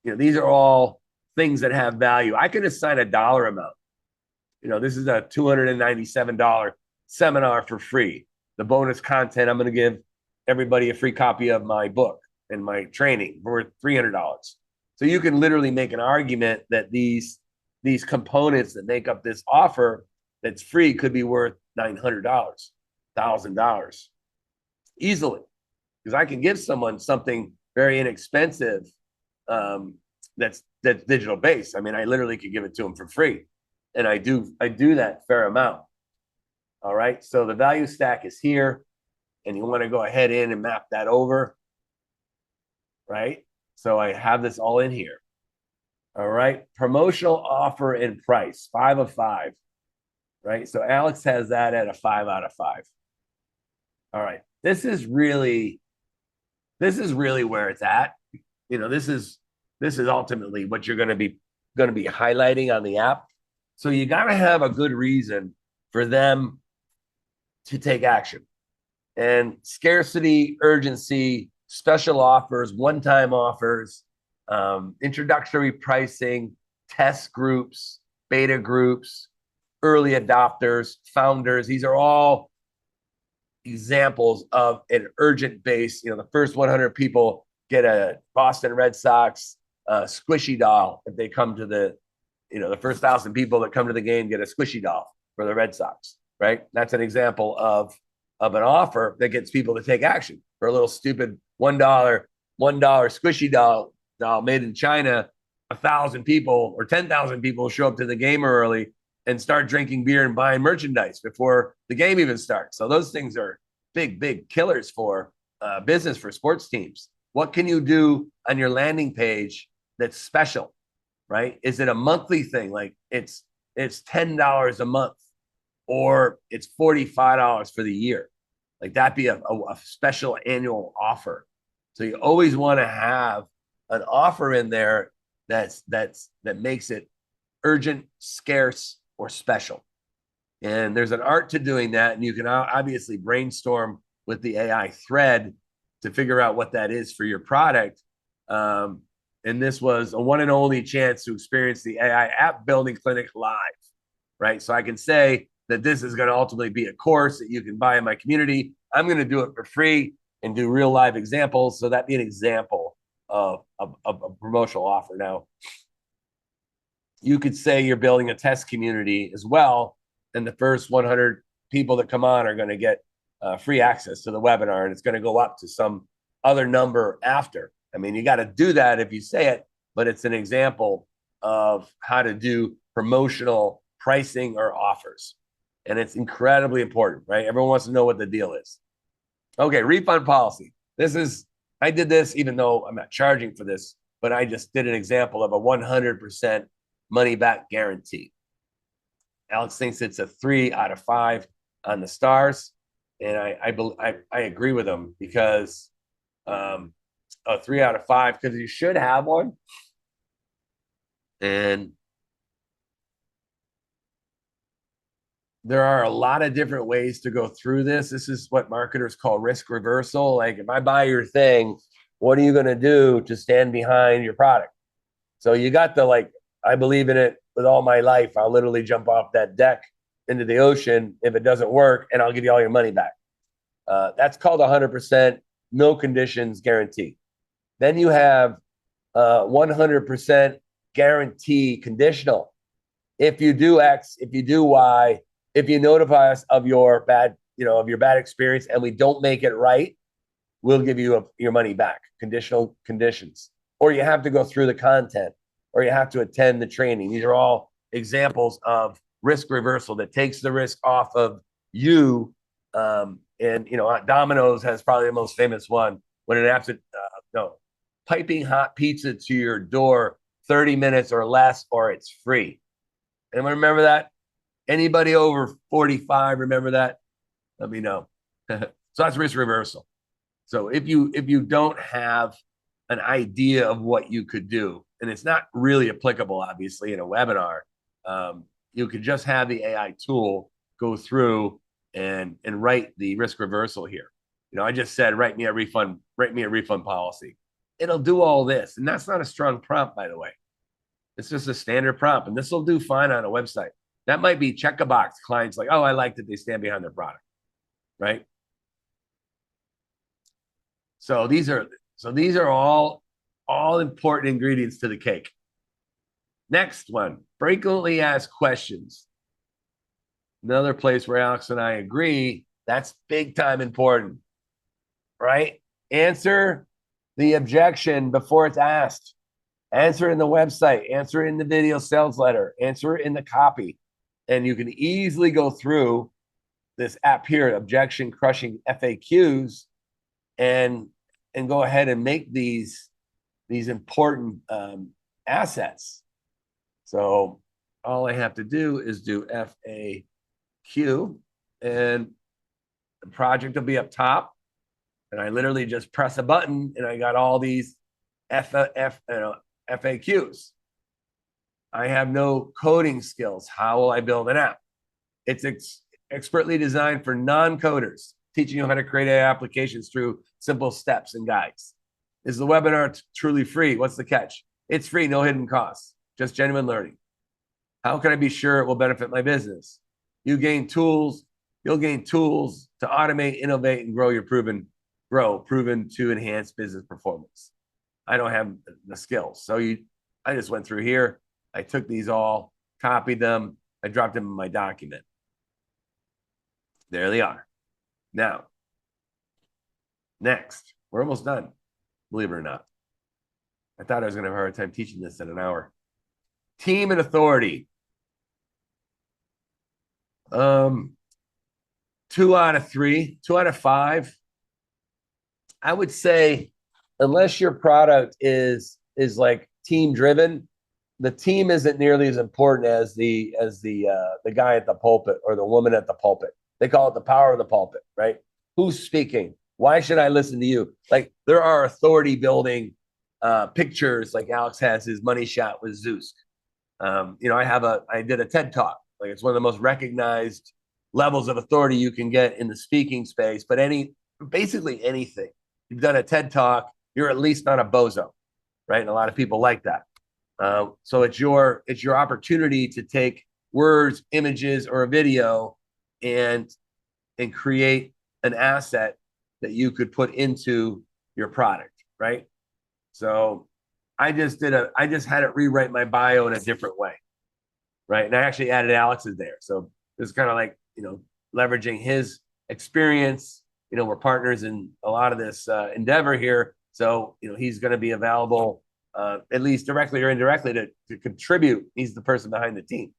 Speaker 1: These are all things that have value. I can assign a dollar amount. This is a $297 seminar for free. The bonus content, I'm going to give everybody a free copy of my book and my training for $300. So you can literally make an argument that these components that make up this offer that's free could be worth $900, $1,000 easily, because I can give someone something very inexpensive that's digital based. I mean, I literally could give it to them for free, and I do that fair amount. All right, so the value stack is here, and you want to go ahead in and map that over, right? So I have this all in here. All right, promotional offer and price, 5 of 5, right? So Alex has that at a 5 out of 5. All right, this is really where it's at. This is ultimately what you're going to be highlighting on the app. So you got to have a good reason for them to take action. And scarcity, urgency, special offers, one-time offers, introductory pricing, test groups, beta groups, early adopters, founders. These are all examples of an urgent base. The first 100 people get a Boston Red Sox squishy doll. If they come to the first 1,000 people that come to the game get a squishy doll for the Red Sox, right? That's an example of an offer that gets people to take action for a little stupid $1 $1 squishy doll made in China, 1,000 people or 10,000 people show up to the game early and start drinking beer and buying merchandise before the game even starts. So those things are big killers for business, for sports teams. What can you do on your landing page that's special, right? Is it a monthly thing? Like it's $10 a month, or it's $45 for the year. Like that'd be a special annual offer. So you always want to have an offer in there that makes it urgent, scarce, or special. And there's an art to doing that. And you can obviously brainstorm with the AI thread to figure out what that is for your product. And this was a one and only chance to experience the AI app building clinic live, right? So I can say that this is going to ultimately be a course that you can buy in my community. I'm going to do it for free and do real live examples. So that'd be an example of a promotional offer. Now, you could say you're building a test community as well, and the first 100 people that come on are going to get free access to the webinar, and it's going to go up to some other number after. I mean, you got to do that if you say it, but it's an example of how to do promotional pricing or offers. And it's incredibly important, right? Everyone wants to know what the deal is. Okay, refund policy. I did this even though I'm not charging for this, but I just did an example of a 100% money back guarantee. Alex thinks it's a 3 out of 5 on the stars. And I agree with him because a 3 out of 5, because you should have one. And there are a lot of different ways to go through this. This is what marketers call risk reversal. Like if I buy your thing, what are you going to do to stand behind your product? So you got the like, I believe in it with all my life. I'll literally jump off that deck into the ocean if it doesn't work, and I'll give you all your money back. That's called 100% no conditions guarantee. Then you have 100% guarantee conditional. If you do X, if you do Y, if you notify us of your bad experience and we don't make it right, we'll give you your money back. Conditional conditions. Or you have to go through the content, or you have to attend the training. These are all examples of risk reversal that takes the risk off of you. And Domino's has probably the most famous one when it has piping hot pizza to your door 30 minutes or less, or it's free. Anyone remember that? Anybody over 45 remember that? Let me know. So that's risk reversal. So if you don't have an idea of what you could do, and it's not really applicable, obviously, in a webinar, you could just have the AI tool go through and write the risk reversal here. I just said, write me a refund policy. It'll do all this. And that's not a strong prompt, by the way. It's just a standard prompt. And this will do fine on a website. That might be check a box. Clients like, oh, I like that they stand behind their product, right? So these are all important ingredients to the cake. Next one, frequently asked questions. Another place where Alex and I agree, that's big time important, right? Answer the objection before it's asked. Answer it in the website, answer it in the video sales letter, answer it in the copy. And you can easily go through this app here, objection crushing FAQs, and go ahead and make these important assets. So all I have to do is do FAQ, and the project will be up top. And I literally just press a button, and I got all these FAQs. I have no coding skills. How will I build an app? It's expertly designed for non-coders, teaching you how to create AI applications through simple steps and guides. Is the webinar truly free? What's the catch? It's free, no hidden costs, just genuine learning. How can I be sure it will benefit my business? You'll gain tools to automate, innovate, and grow proven to enhance business performance. I don't have the skills. So I just went through here. I took these all, copied them, I dropped them in my document. There they are. Now, next, we're almost done. believe it or not. I thought I was going to have a hard time teaching this in an hour. Team and authority. 2 out of 3, 2 out of 5. I would say, unless your product is like team driven, the team isn't nearly as important as the guy at the pulpit or the woman at the pulpit. They call it the power of the pulpit, right? Who's speaking? Why should I listen to you? Like, there are authority building pictures, like Alex has his money shot with Zeus. I did a TED talk. Like, it's one of the most recognized levels of authority you can get in the speaking space. But basically anything. You've done a TED talk, you're at least not a bozo, right? And a lot of people like that. So it's your opportunity to take words, images, or a video and create an asset that you could put into your product, right? So I just had it rewrite my bio in a different way, right? And I actually added Alex's there. So it's kind of like, leveraging his experience. We're partners in a lot of this endeavor here. So, he's going to be available at least directly or indirectly to contribute. He's the person behind the team.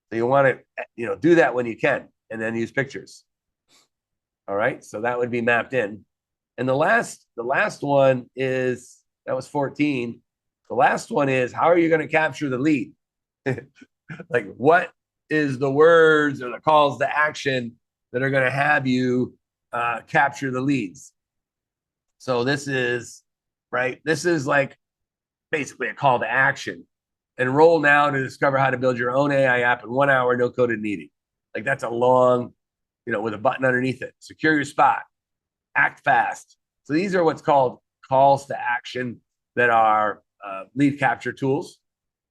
Speaker 1: So you want to, do that when you can, and then use pictures. All right. So that would be mapped in. And the last one is, that was 14. The last one is, how are you going to capture the lead? Like, what is the words or the calls to action that are going to have you capture the leads? So this is like basically a call to action. Enroll now to discover how to build your own AI app in 1 hour, no coded needed. Like, that's a long, with a button underneath it. Secure your spot. Act fast. So these are what's called calls to action that are lead capture tools.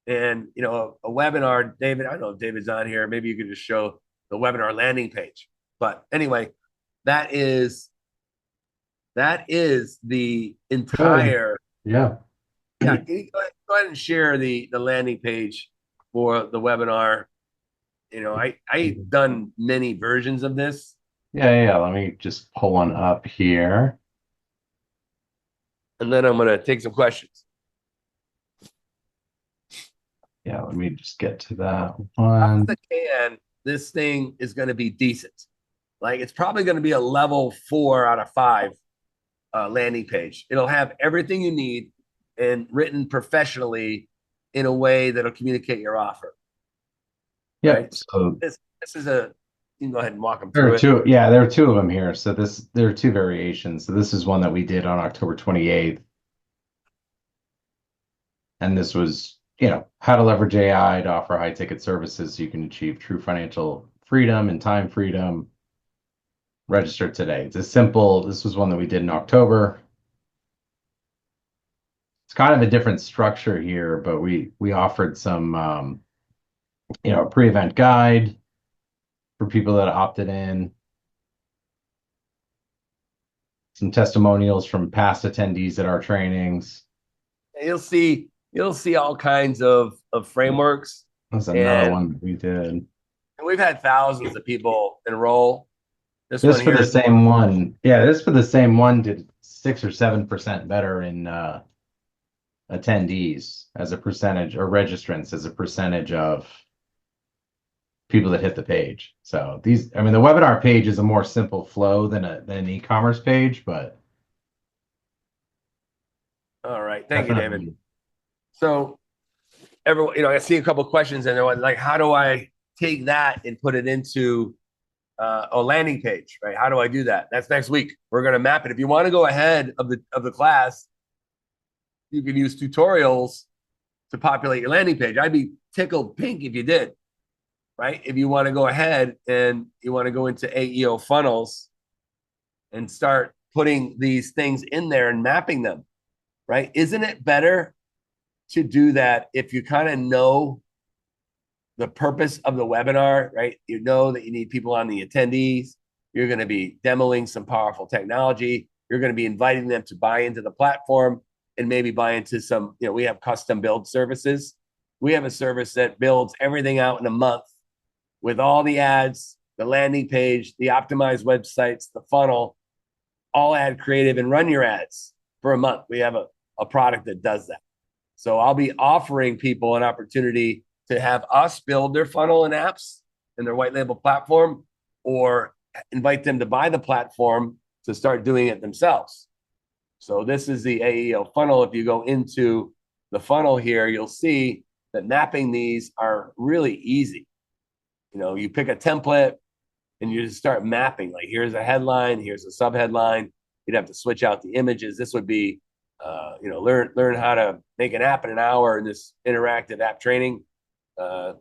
Speaker 1: And, a webinar, David, I don't know if David's on here. Maybe you could just show the webinar landing page. But anyway, that is the entire.
Speaker 2: Yeah.
Speaker 1: Yeah. Go ahead and share the landing page for the webinar. I've done many versions of this.
Speaker 2: Yeah. Let me just pull one up here.
Speaker 1: And then I'm going to take some questions.
Speaker 2: Yeah, let me just get to that one.
Speaker 1: This thing is going to be decent. Like, it's probably going to be a level 4 out of 5 landing page. It'll have everything you need and written professionally in a way that'll communicate your offer.
Speaker 2: Yeah.
Speaker 1: Right?
Speaker 2: So
Speaker 1: this is you can go ahead and walk them
Speaker 2: there
Speaker 1: through
Speaker 2: are
Speaker 1: it.
Speaker 2: two. Yeah, there are 2 of them here. So there are 2 variations. So this is one that we did on October 28th. And this was, how to leverage AI to offer high ticket services so you can achieve true financial freedom and time freedom. Register today. This was one that we did in October. It's kind of a different structure here, but we offered some, a pre-event guide for people that opted in. Some testimonials from past attendees at our trainings.
Speaker 1: You'll see all kinds of frameworks.
Speaker 2: That's another one that we did.
Speaker 1: And we've had thousands of people enroll.
Speaker 2: This for the same one. Yeah, this for the same one did 6 or 7% better in attendees as a percentage, or registrants as a percentage of people that hit the page. So the webinar page is a more simple flow than an e-commerce page, but.
Speaker 1: All right. Thank you, David. So everyone, I see a couple of questions and they're like, how do I take that and put it into a landing page, right? How do I do that? That's next week. We're going to map it. If you want to go ahead of the class, you can use tutorials to populate your landing page. I'd be tickled pink if you did, right? If you want to go ahead and you want to go into AEO funnels and start putting these things in there and mapping them, right? Isn't it better to do that if you kind of know the purpose of the webinar, right? You know that you need people on the attendees. You're going to be demoing some powerful technology. You're going to be inviting them to buy into the platform and maybe buy into some, we have custom build services. We have a service that builds everything out in a month with all the ads, the landing page, the optimized websites, the funnel, all ad creative, and run your ads. for a month. We have a product that does that. So I'll be offering people an opportunity to have us build their funnel and apps and their white label platform, or invite them to buy the platform to start doing it themselves. So this is the AEO funnel. If you go into the funnel here, you'll see that mapping these are really easy. You know, you pick a template and you just start mapping. Like, here's a headline, here's a subheadline. You'd have to switch out the images. This would be, you know, learn how to make an app in an hour in this interactive app training. You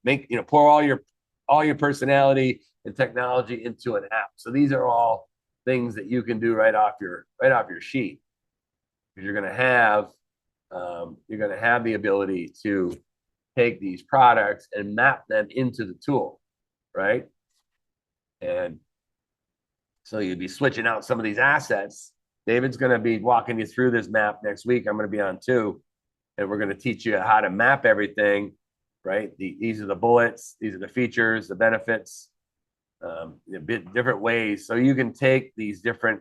Speaker 1: know, pour all your personality and technology into an app. So these are all things that you can do right off your sheet. Because you're going to have the ability to take these products and map them into the tool, right? And so you'd be switching out some of these assets. David's going to be walking you through this map next week. I'm going to be on too, and we're going to teach you how to map everything, right? These are the bullets, these are the features, the benefits, different ways. So you can take these different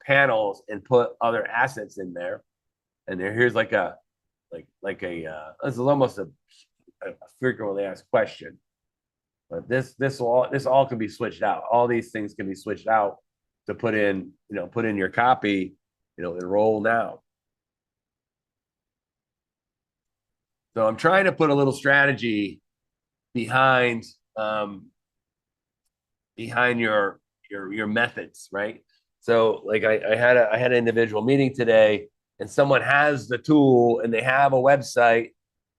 Speaker 1: panels and put other assets in there. And here's like a this is almost a frequently asked question, but this all can be switched out. All these things can be switched out to put in your copy, enroll now. So I'm trying to put a little strategy behind your methods, right? So like I had an individual meeting today, and someone has the tool and they have a website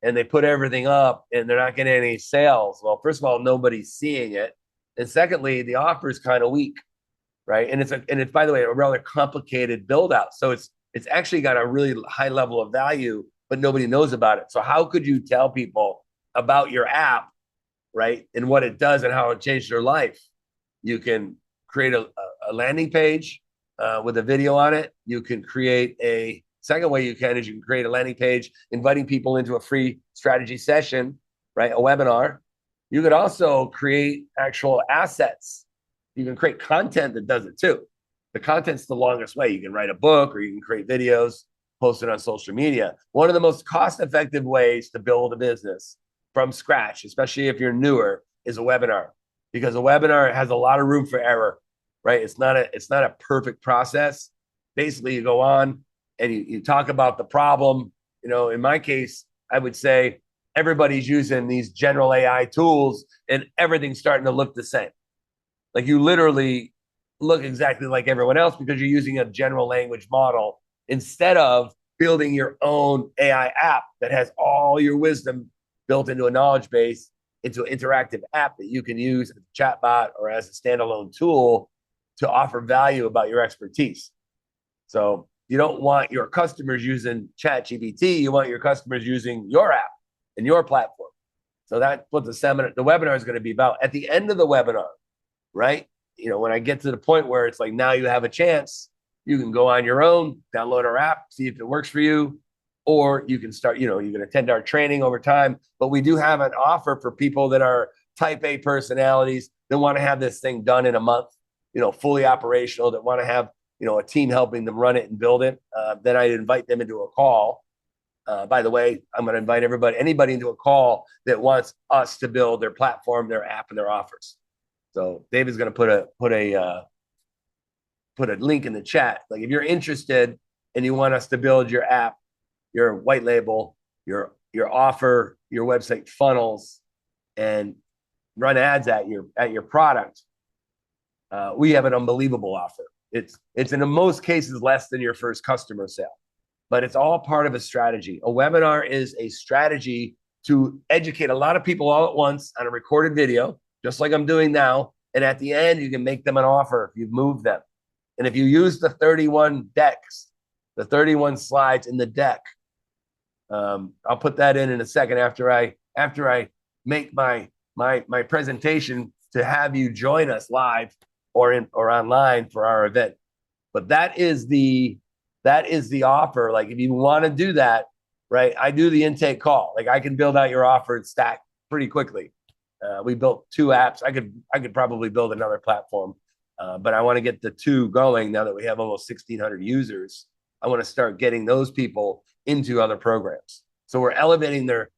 Speaker 1: and they put everything up and they're not getting any sales. Well, first of all, nobody's seeing it, and secondly, the offer is kind of weak, right? And it's by the way a rather complicated build out. So it's actually got a really high level of value, but nobody knows about it. So how could you tell people about your app, right, and what it does and how it changed their life? You can create a landing page with a video on it. You can create a second way you can create a landing page inviting people into a free strategy session, right? A webinar. You could also create actual assets. You can create content that does it too. The content's the longest way. You can write a book, or you can create videos, post it on social media. One of the most cost-effective ways to build a business from scratch, especially if you're newer, is a webinar, because a webinar has a lot of room for error, right? It's not a perfect process. Basically, you go on and you talk about the problem. In my case, I would say everybody's using these general AI tools and everything's starting to look the same. Like, you literally look exactly like everyone else because you're using a general language model instead of building your own AI app that has all your wisdom built into a knowledge base, into an interactive app that you can use as a chatbot or as a standalone tool to offer value about your expertise. So you don't want your customers using ChatGPT. You want your customers using your app and your platform. So that's what the webinar is going to be about. At the end of the webinar, right? When I get to the point where it's like, now you have a chance, you can go on your own, download our app, see if it works for you, or you can start, you can attend our training over time. But we do have an offer for people that are type A personalities that want to have this thing done in a month, fully operational, that want to have, a team helping them run it and build it. Then I invite them into a call. By the way, I'm going to invite anybody into a call that wants us to build their platform, their app, and their offers. So David's going to put a link in the chat. Like, if you're interested and you want us to build your app, your white label, your offer, your website funnels, and run ads at your product, we have an unbelievable offer. It's in most cases less than your first customer sale, but it's all part of a strategy. A webinar is a strategy to educate a lot of people all at once on a recorded video, just like I'm doing now. And at the end, you can make them an offer if you've moved them. And if you use the 31 decks, the 31 slides in the deck, I'll put that in a second after I make my presentation to have you join us live or online for our event. But that is the offer. Like, if you want to do that, right? I do the intake call. Like, I can build out your offer and stack pretty quickly. We built 2 apps. I could probably build another platform But I want to get the 2 going now that we have almost 1,600 users. I want to start getting those people into other programs. So we're elevating their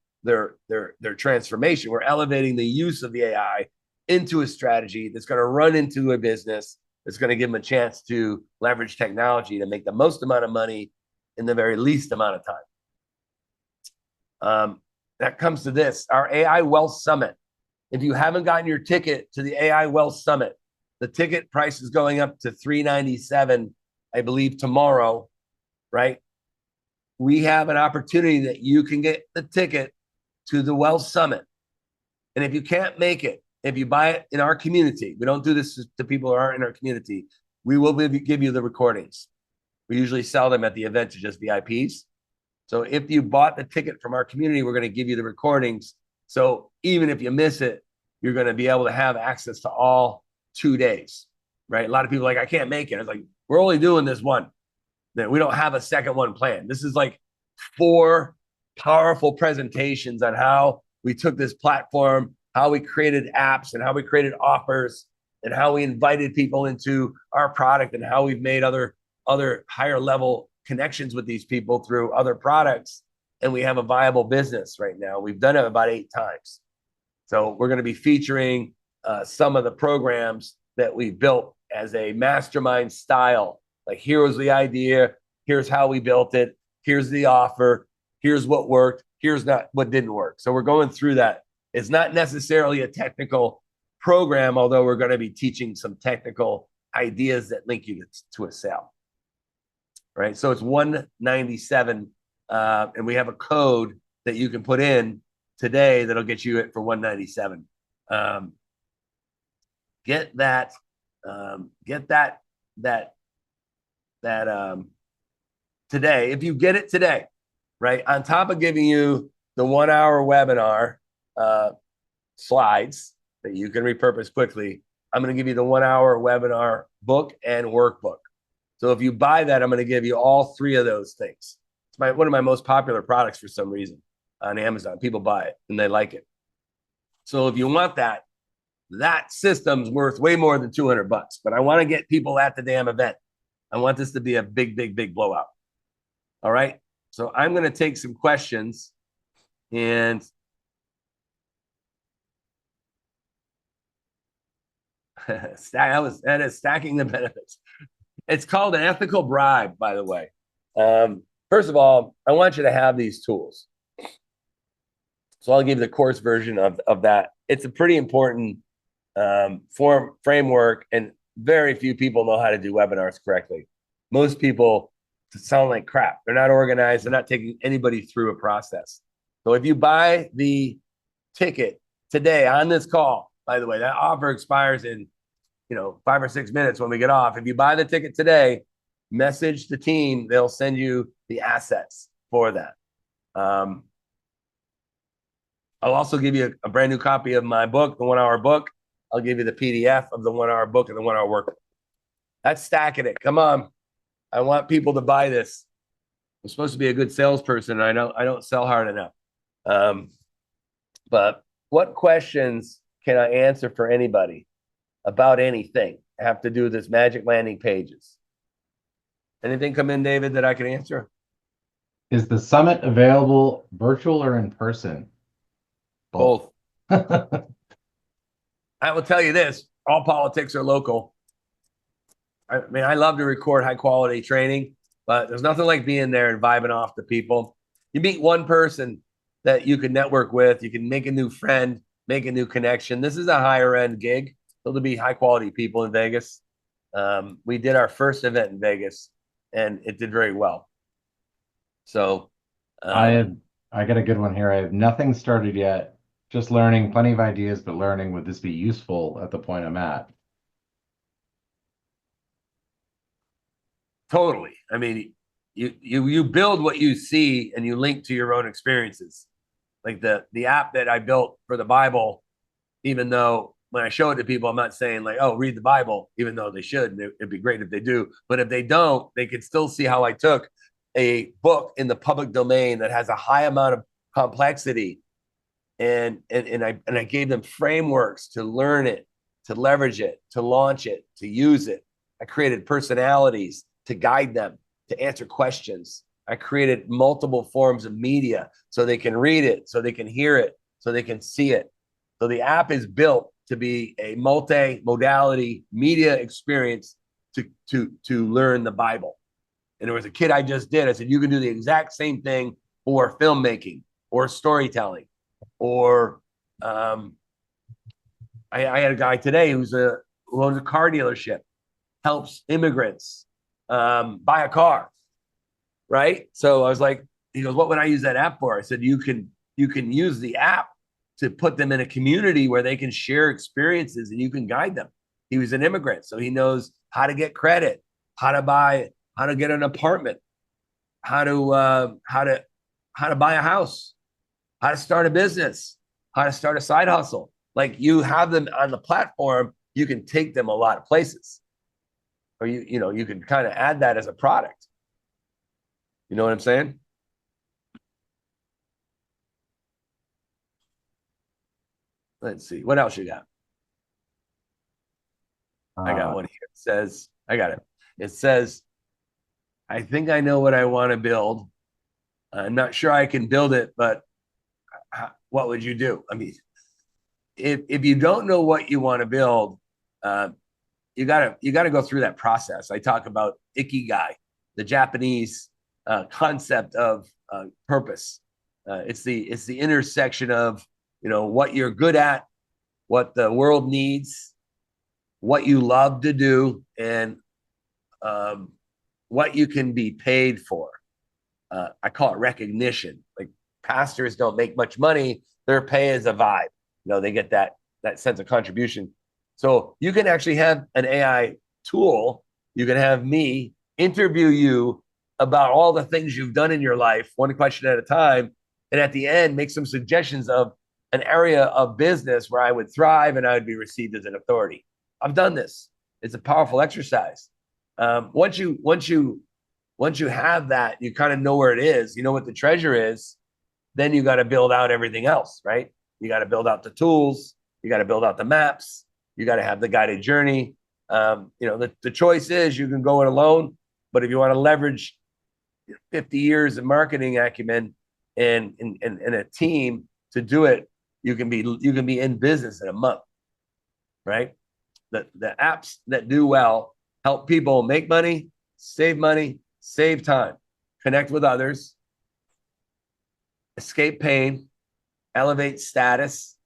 Speaker 1: transformation. We're elevating the use of the AI into a strategy that's going to run into a business that's going to give them a chance to leverage technology to make the most amount of money in the very least amount of time. That comes to this, our AI Wealth Summit. If you haven't gotten your ticket to the AI Wealth Summit, the ticket price is going up to $397, I believe, tomorrow, right? We have an opportunity that you can get the ticket to the Wealth Summit. And if you can't make it, if you buy it in our community, we don't do this to people who aren't in our community, we will give you the recordings. We usually sell them at the event to just VIPs. So if you bought the ticket from our community, we're going to give you the recordings. So even if you miss it, you're going to be able to have access to all 2 days, right? A lot of people are like, I can't make it. It's like, we're only doing this one. We don't have a second one planned. This is like 4 powerful presentations on how we took this platform, how we created apps and how we created offers and how we invited people into our product and how we've made other higher level connections with these people through other products. And we have a viable business right now. We've done it about 8 times. So we're going to be featuring some of the programs that we built as a mastermind style. Like, here was the idea. Here's how we built it. Here's the offer. Here's what worked. Here's not what didn't work. So we're going through that. It's not necessarily a technical program, although we're going to be teaching some technical ideas that link you to a sale. Right. So it's $197. And we have a code that you can put in today that'll get you it for $197. Get that today. If you get it today, right, on top of giving you the 1-hour webinar slides that you can repurpose quickly, I'm going to give you the 1-hour webinar book and workbook. So if you buy that, I'm going to give you all 3 of those things. It's one of my most popular products for some reason on Amazon. People buy it and they like it. So if you want that, that system's worth way more than $200, but I want to get people at the damn event. I want this to be a big, big, big blowout. All right. So I'm going to take some questions and that is stacking the benefits. It's called an ethical bribe, by the way. First of all, I want you to have these tools. So I'll give you the course version of that. It's a pretty important framework, and very few people know how to do webinars correctly. Most people sound like crap. They're not organized. They're not taking anybody through a process. So if you buy the ticket today on this call, by the way, that offer expires in 5 or 6 minutes when we get off. If you buy the ticket today, message the team. They'll send you the assets for that. I'll also give you a brand new copy of my book, the 1-hour book. I'll give you the PDF of the 1-hour book and the 1-hour workbook. That's stacking it. Come on. I want people to buy this. I'm supposed to be a good salesperson. And I don't sell hard enough. But what questions can I answer for anybody about anything have to do with this magic landing pages? Anything come in, David, that I can answer?
Speaker 2: Is the summit available virtual or in person?
Speaker 1: Both. I will tell you this, all politics are local. I mean, I love to record high quality training, but there's nothing like being there and vibing off the people. You meet one person that you can network with, you can make a new friend, make a new connection. This is a higher end gig. There'll be high quality people in Vegas. We did our first event in Vegas and it did very well. So
Speaker 2: I got a good one here. I have nothing started yet. Just learning, plenty of ideas, but learning, would this be useful at the point I'm at?
Speaker 1: Totally. I mean, you build what you see and you link to your own experiences. Like the app that I built for the Bible, even though when I show it to people, I'm not saying like, oh, read the Bible, even though they should. And it'd be great if they do. But if they don't, they can still see how I took a book in the public domain that has a high amount of complexity and I gave them frameworks to learn it, to leverage it, to launch it, to use it. I created personalities to guide them, to answer questions. I created multiple forms of media so they can read it, so they can hear it, so they can see it. So the app is built to be a multi-modality media experience to learn the Bible. And there was a kid I just did. I said, you can do the exact same thing for filmmaking or storytelling. Or I had a guy today who owns a car dealership, helps immigrants buy a car, right? So I was like, he goes, what would I use that app for? I said, you can use the app to put them in a community where they can share experiences and you can guide them. He was an immigrant, so he knows how to get credit, how to get an apartment, how to buy a house, how to start a business, how to start a side hustle. Like, you have them on the platform, you can take them a lot of places. Or you can kind of add that as a product. You know what I'm saying? Let's see. What else you got? I got one here. It says, I got it. It says, I think I know what I want to build. I'm not sure I can build it, but what would you do? I mean, if you don't know what you want to build, you gotta go through that process. I talk about ikigai, the Japanese concept of purpose. It's the intersection of what you're good at, what the world needs, what you love to do, and what you can be paid for. I call it recognition. Like, pastors don't make much money; their pay is a vibe. They get that sense of contribution. So you can actually have an AI tool. You can have me interview you about all the things you've done in your life, one question at a time, and at the end make some suggestions of an area of business where I would thrive and I would be received as an authority. I've done this. It's a powerful exercise. Once you have that, you kind of know where it is. You know what the treasure is. Then you got to build out everything else, right? You got to build out the tools. You got to build out the maps. You got to have the guided journey. The choice is you can go it alone, but if you want to leverage 50 years of marketing acumen and a team to do it, you can be in business in a month, right? The apps that do well help people make money, save time, connect with others, escape pain, elevate status,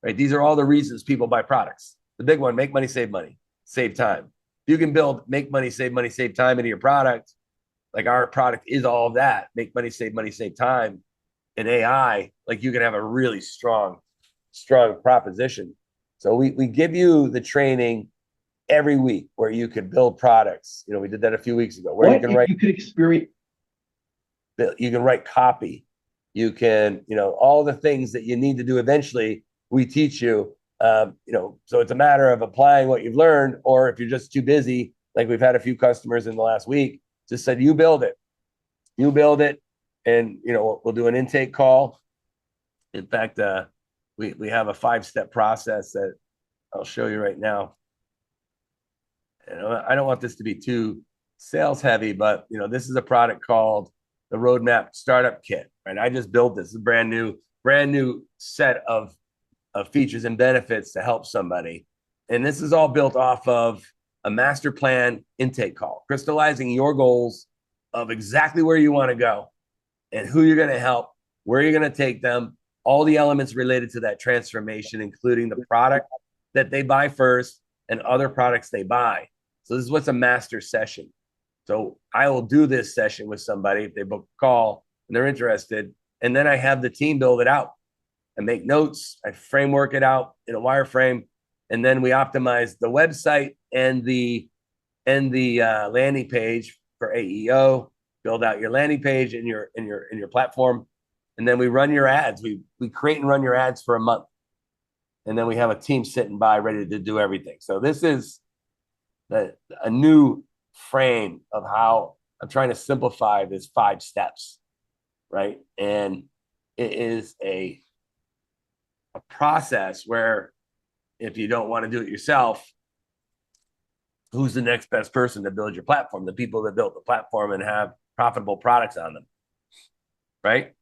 Speaker 1: right? These are all the reasons people buy products. The big one: make money, save time. You can build make money, save time into your product. Like, our product is all of that: make money, save time. In AI, like, you can have a really strong proposition. So we give you the training every week where you can build products. We did that a few weeks ago, where
Speaker 3: you could experience.
Speaker 1: You can write copy. You can, all the things that you need to do eventually, we teach you. So it's a matter of applying what you've learned, or if you're just too busy, like we've had a few customers in the last week, just said, you build it, and we'll do an intake call. In fact, we have a 5-step process that I'll show you right now. I don't want this to be too sales heavy, but this is a product called the Roadmap Startup Kit, right? I just built this. It's a brand new set of features and benefits to help somebody. And this is all built off of a master plan intake call, crystallizing your goals of exactly where you want to go and who you're going to help, where you're going to take them, all the elements related to that transformation, including the product that they buy first and other products they buy. So this is what's a master session. So I will do this session with somebody if they book a call and they're interested. And then I have the team build it out. I make notes, I framework it out in a wireframe, and then we optimize the website and the landing page for AEO. Build out your landing page in your platform, and then we run your ads. We create and run your ads for a month, and then we have a team sitting by ready to do everything. So this is a new frame of how I'm trying to simplify this 5 steps, right? And it is a process where if you don't want to do it yourself, who's the next best person to build your platform? The people that built the platform and have profitable products on them, right?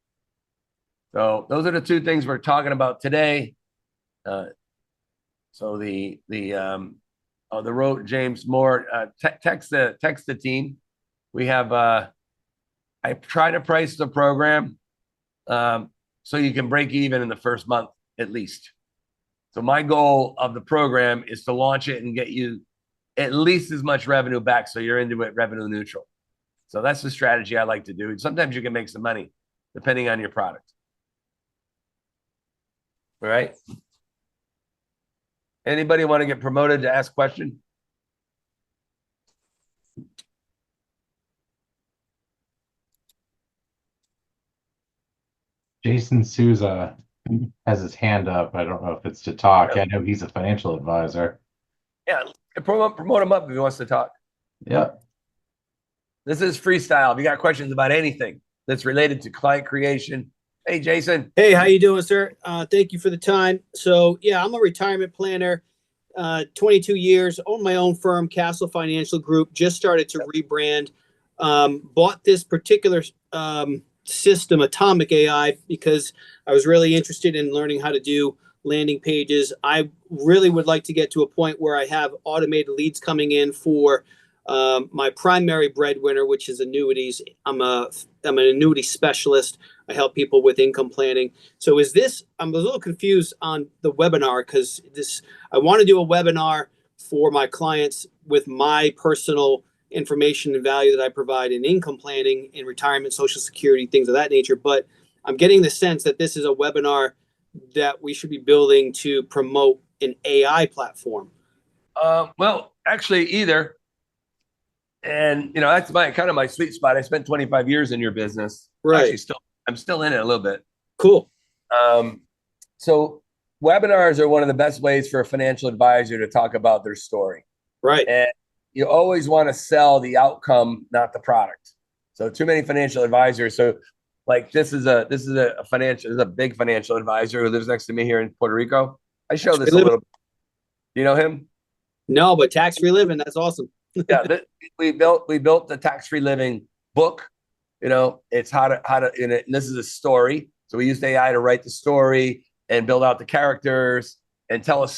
Speaker 1: So those are the two things we're talking about today. So the road, James Moore, text the team. We have I try to price the program so you can break even in the first month at least. So my goal of the program is to launch it and get you at least as much revenue back so you're into it revenue neutral. So that's the strategy I like to do. Sometimes you can make some money depending on your product. All right. Anybody want to get promoted to ask question?
Speaker 2: Jason Souza has his hand up. I don't know if it's to talk. I know he's a financial advisor.
Speaker 1: Yeah, promote him up if he wants to talk.
Speaker 2: Yep.
Speaker 1: This is freestyle. If you got questions about anything that's related to client creation, hey, Jason.
Speaker 3: Hey, how you doing, sir? Thank you for the time. So, yeah, I'm a retirement planner, 22 years, own my own firm, Castle Financial Group, just started to rebrand, bought this particular system, Atomic AI, because I was really interested in learning how to do landing pages. I really would like to get to a point where I have automated leads coming in for my primary breadwinner, which is annuities. I'm an annuity specialist. I help people with income planning. So I'm a little confused on the webinar because I want to do a webinar for my clients with my personal information and value that I provide in income planning, in retirement, Social Security, things of that nature. But I'm getting the sense that this is a webinar that we should be building to promote an AI platform.
Speaker 1: Well, actually, either. And that's my sweet spot. I spent 25 years in your business.
Speaker 3: Right.
Speaker 1: Actually, I'm still in it a little bit.
Speaker 3: Cool.
Speaker 1: So webinars are one of the best ways for a financial advisor to talk about their story.
Speaker 3: Right.
Speaker 1: And you always want to sell the outcome, not the product. So too many financial advisors. So like this is a big financial advisor who lives next to me here in Puerto Rico. I show this a little bit. Do you know him?
Speaker 3: No, but tax-free living, that's awesome.
Speaker 1: Yeah, we built the tax-free living book. It's how to and this is a story. So we used AI to write the story and build out the characters and tell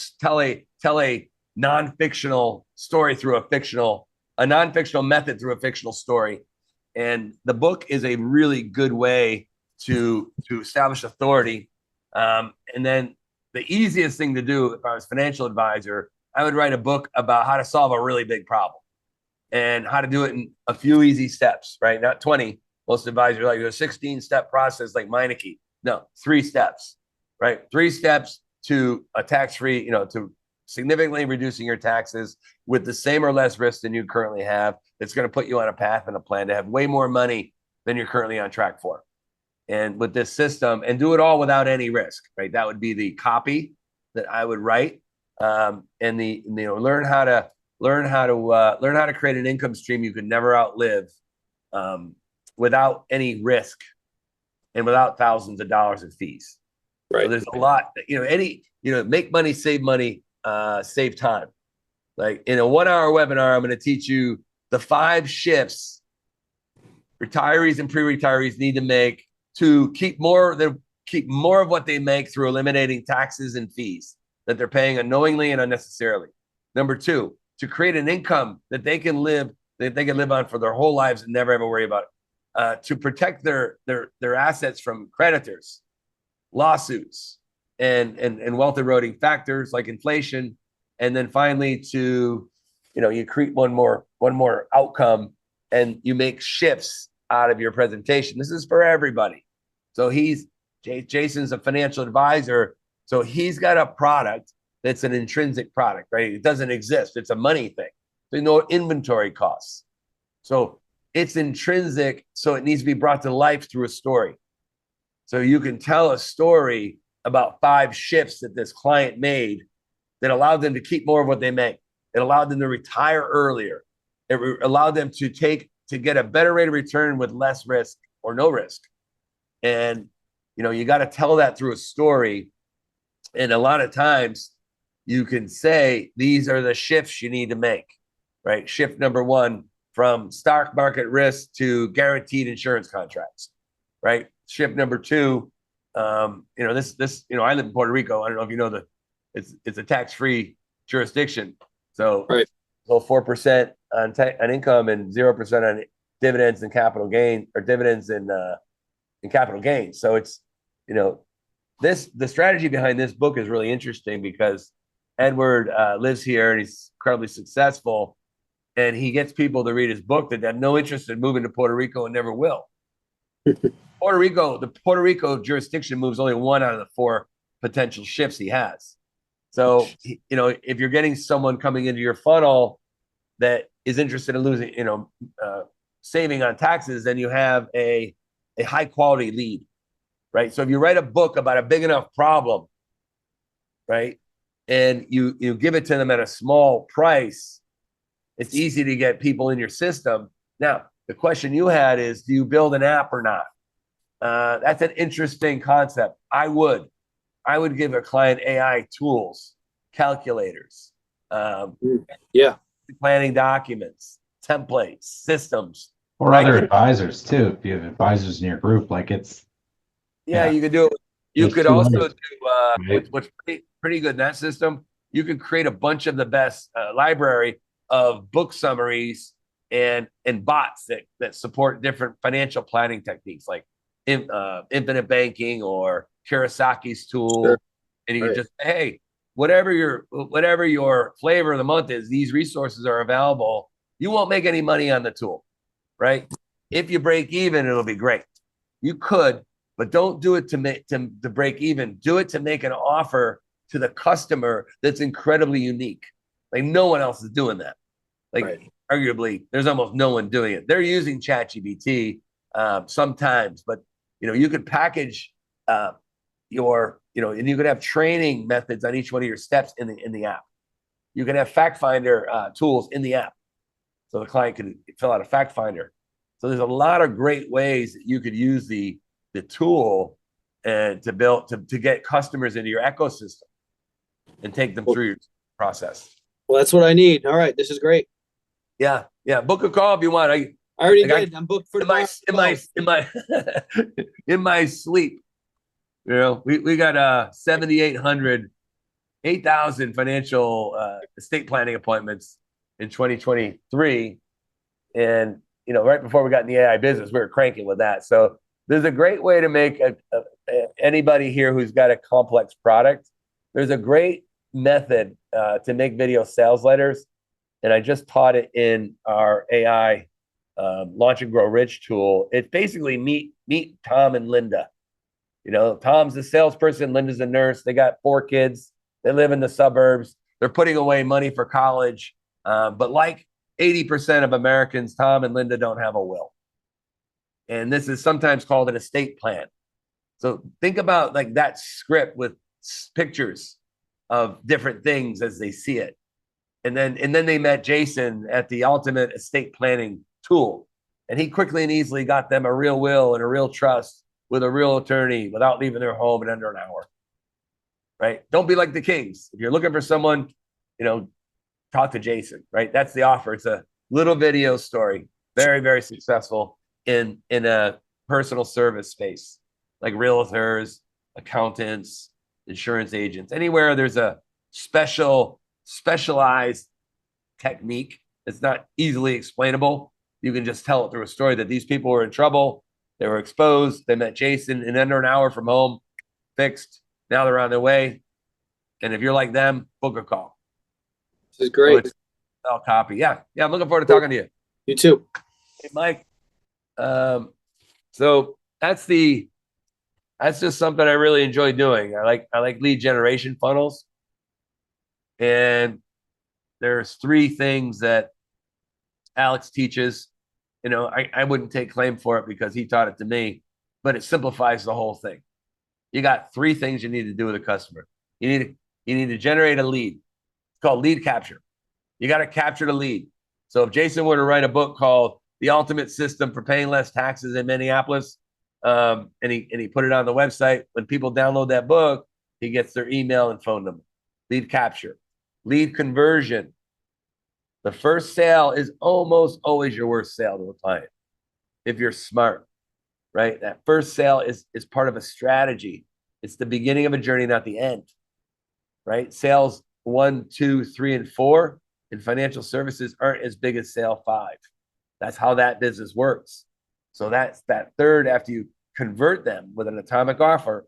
Speaker 1: a non-fictional story through a non-fictional method through a fictional story. And the book is a really good way to establish authority. And then the easiest thing to do if I was a financial advisor, I would write a book about how to solve a really big problem and how to do it in a few easy steps, right? Not 20. Most advisors are like a 16-step process like Meineke. No, 3 steps, right? 3 steps to a tax-free, to significantly reducing your taxes with the same or less risk than you currently have. That's going to put you on a path and a plan to have way more money than you're currently on track for. And with this system, and do it all without any risk, right? That would be the copy that I would write. And learn how to create an income stream you could never outlive without any risk and without thousands of dollars in fees. Right. So there's a lot, make money, save money, save time. Like in a 1-hour webinar, I'm going to teach you the 5 shifts retirees and pre-retirees need to make to keep more of what they make through eliminating taxes and fees that they're paying unknowingly and unnecessarily. Number 2, to create an income that they can live on for their whole lives and never ever worry about it. To protect their assets from creditors, lawsuits, and wealth eroding factors like inflation. And then finally to, you create one more outcome and you make shifts out of your presentation. This is for everybody. So Jason's a financial advisor. So he's got a product that's an intrinsic product, right? It doesn't exist. It's a money thing. There's no inventory costs. So it's intrinsic. So it needs to be brought to life through a story. So you can tell a story about 5 shifts that this client made that allowed them to keep more of what they make. It allowed them to retire earlier. It allowed them to get a better rate of return with less risk or no risk. And, you got to tell that through a story. And a lot of times you can say these are the shifts you need to make, right? Shift number one, from stock market risk to guaranteed insurance contracts, right? Shift number two, I live in Puerto Rico. I don't know if you know it's a tax-free jurisdiction. So,
Speaker 3: Right.
Speaker 1: So 4% on income and 0% on dividends and capital gain, or dividends and capital gains. So it's, the strategy behind this book is really interesting because Edward lives here and he's incredibly successful, and he gets people to read his book that have no interest in moving to Puerto Rico and never will. The Puerto Rico jurisdiction moves only one out of the four potential shifts he has. So, if you're getting someone coming into your funnel that is interested in losing, saving on taxes, then you have a high quality lead, right? So if you write a book about a big enough problem, right, and you give it to them at a small price, it's easy to get people in your system. Now, the question you had is, do you build an app or not? That's an interesting concept. I would give a client AI tools, calculators, planning documents, templates, systems.
Speaker 2: Or other advisors too. If you have advisors in your group, like
Speaker 1: you could do it. You could also do what's pretty good in that system. You could create a bunch of the best library of book summaries and bots that support different financial planning techniques, like infinite banking or Kurosaki's tool. Sure. And you can just say, hey, whatever your flavor of the month is, these resources are available. You won't make any money on the tool, right? If you break even, it'll be great. You could, but don't do it to break even. Do it to make an offer to the customer that's incredibly unique. Like no one else is doing that. Like arguably, there's almost no one doing it. They're using ChatGPT sometimes, but you could package and you could have training methods on each one of your steps in the app. You can have fact finder tools in the app, so the client can fill out a fact finder. So there's a lot of great ways that you could use the tool and to get customers into your ecosystem and take them through your process.
Speaker 3: Well, that's what I need. All right, this is great.
Speaker 1: Yeah. Book a call if you want. I
Speaker 3: already did. I'm booked for
Speaker 1: in my sleep. We got 8,000 financial estate planning appointments in 2023, and right before we got in the AI business, we were cranking with that. So there's a great way to make anybody here who's got a complex product. There's a great method to make video sales letters, and I just taught it in our AI Launch and Grow Rich tool. It's basically meet Tom and Linda. Tom's the salesperson, Linda's a nurse. They got 4 kids. They live in the suburbs. They're putting away money for college. But like 80% of Americans, Tom and Linda don't have a will. And this is sometimes called an estate plan. So think about like that script with pictures of different things as they see it. And then they met Jason at the Ultimate Estate Planning tool. And he quickly and easily got them a real will and a real trust with a real attorney without leaving their home in under an hour. Right? Don't be like the Kings. If you're looking for someone, talk to Jason, right? That's the offer. It's a little video story. Very, very successful in a personal service space, like realtors, accountants, insurance agents, anywhere there's a specialized technique that's not easily explainable. You can just tell it through a story that these people were in trouble. They were exposed. They met Jason in under an hour from home, fixed. Now they're on their way. And if you're like them, book a call.
Speaker 3: This is great.
Speaker 1: I'll copy. Yeah. I'm looking forward to talking to you.
Speaker 3: You too.
Speaker 1: Hey, Mike. So that's just something I really enjoy doing. I like lead generation funnels. And there's 3 things that Alex teaches. I wouldn't take claim for it because he taught it to me, but it simplifies the whole thing. You got 3 things you need to do with a customer. You need to generate a lead. It's called lead capture. You got to capture the lead. So if Jason were to write a book called The Ultimate System for Paying Less Taxes in Minneapolis, and he put it on the website, when people download that book, he gets their email and phone number. lead capture, lead conversion. The first sale is almost always your worst sale to a client if you're smart, right? That first sale is part of a strategy. It's the beginning of a journey, not the end, right? Sales 1, 2, 3, and 4 in financial services aren't as big as sale 5. That's how that business works. So that's that third. After you convert them with an atomic offer,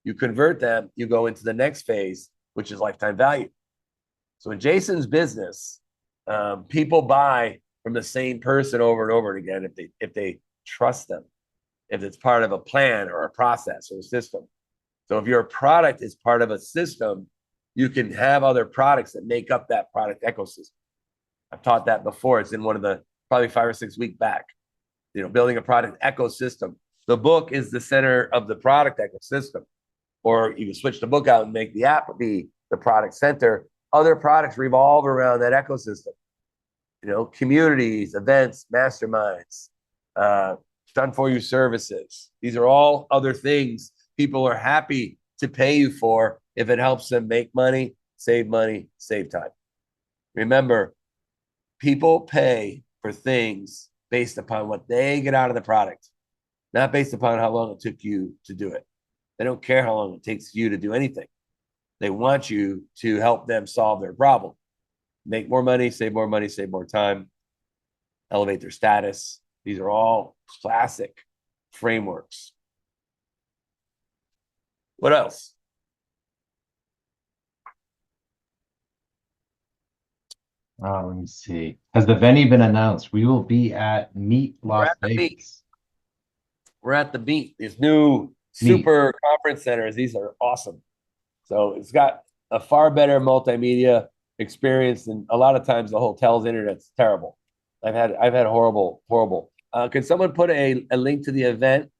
Speaker 1: you convert them, you go into the next phase, which is lifetime value. So in Jason's business, people buy from the same person over and over again if they trust them, if it's part of a plan or a process or a system. So if your product is part of a system, you can have other products that make up that product ecosystem. I've taught that before. It's in one of the probably 5 or 6 weeks back. Building a product ecosystem. The book is the center of the product ecosystem. Or you can switch the book out and make the app be the product center. Other products revolve around that ecosystem. Communities, events, masterminds, done for you services. These are all other things people are happy to pay you for if it helps them make money, save time. Remember, people pay for things based upon what they get out of the product, not based upon how long it took you to do it. They don't care how long it takes you to do anything. They want you to help them solve their problem. Make more money, save more time, elevate their status. These are all classic frameworks. What else?
Speaker 2: Let me see. Has the venue been announced? We will be at Meet Las Vegas.
Speaker 1: We're at the Meet. These new super conference centers. These are awesome. So it's got a far better multimedia experience than a lot of times the hotel's internet's terrible. I've had horrible. Can someone put a link to the event?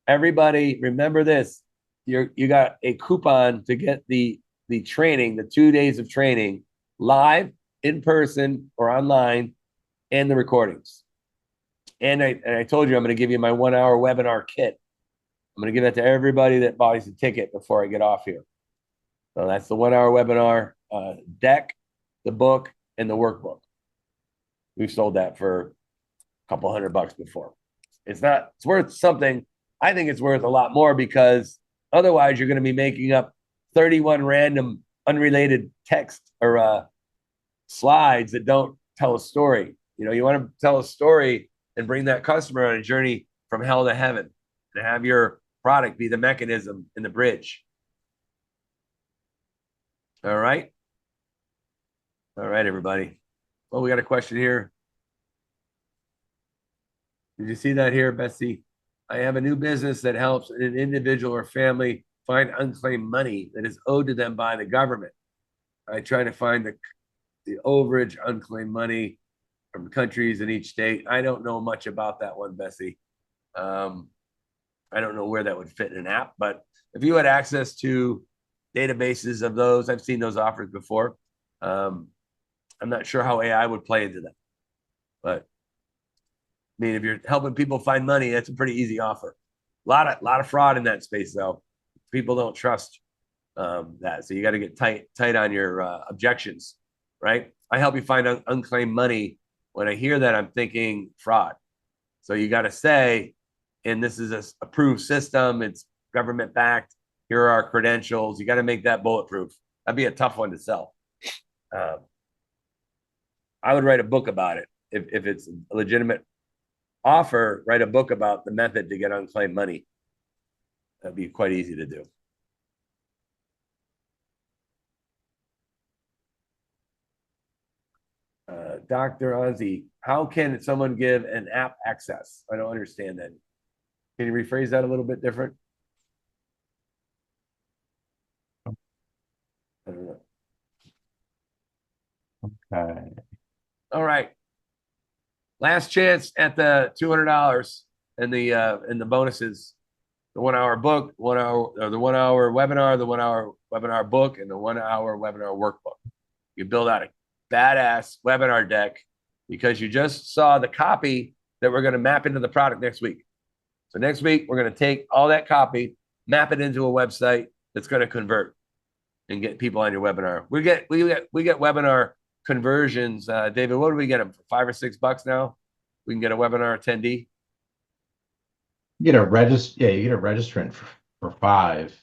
Speaker 1: Everybody, remember this. You got a coupon to get the training, the 2 days of training, live, in person, or online, and the recordings. And I told you I'm going to give you my 1-hour webinar kit. I'm going to give that to everybody that buys a ticket before I get off here. So that's the 1-hour webinar deck, the book, and the workbook. We've sold that for a couple $100 before. It's worth something. I think it's worth a lot more because otherwise you're going to be making up 31 random unrelated text or slides that don't tell a story. You want to tell a story and bring that customer on a journey from hell to heaven and have your product be the mechanism in the bridge. All right, everybody. Well, we got a question here. Did you see that here, Betsy? I have a new business that helps an individual or family find unclaimed money that is owed to them by the government. I try to find the overage unclaimed money from countries in each state. I don't know much about that one, Bessie. I don't know where that would fit in an app, but if you had access to databases of those, I've seen those offers before. I'm not sure how AI would play into that, but if you're helping people find money, that's a pretty easy offer. A lot of fraud in that space, though. People don't trust that, so you got to get tight on your objections, right? I help you find unclaimed money. When I hear that, I'm thinking fraud. So you got to say, and this is an approved system. It's government backed. Here are our credentials. You got to make that bulletproof. That'd be a tough one to sell. I would write a book about it if it's a legitimate offer. Write a book about the method to get unclaimed money. That'd be quite easy to do. Dr. Ozzy, how can someone give an app access? I don't understand that. Can you rephrase that a little bit different? I don't know.
Speaker 2: Okay.
Speaker 1: All right. Last chance at the $200 and the bonuses. The 1-hour book, the 1-hour webinar, the 1-hour webinar book, and the 1-hour webinar workbook. You build out a badass webinar deck because you just saw the copy that we're going to map into the product next week. So next week, we're going to take all that copy, map it into a website that's going to convert. and get people on your webinar. We get webinar conversions. David, what do we get them for? $5 or $6 now? We can get a webinar attendee.
Speaker 2: You get a registrant for 5.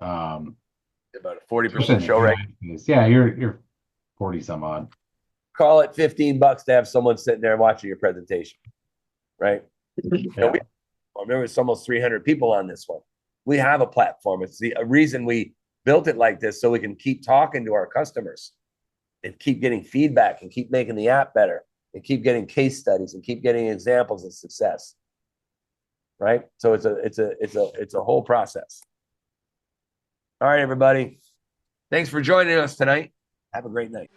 Speaker 1: About a 40% show rate.
Speaker 2: Yeah, you're 40 some odd.
Speaker 1: Call it $15 to have someone sitting there watching your presentation, right?
Speaker 2: Yeah.
Speaker 1: There was almost 300 people on this one. We have a platform. It's the reason we built it like this, so we can keep talking to our customers and keep getting feedback and keep making the app better and keep getting case studies and keep getting examples of success. Right? So it's a whole process. All right, everybody. Thanks for joining us tonight. Have a great night.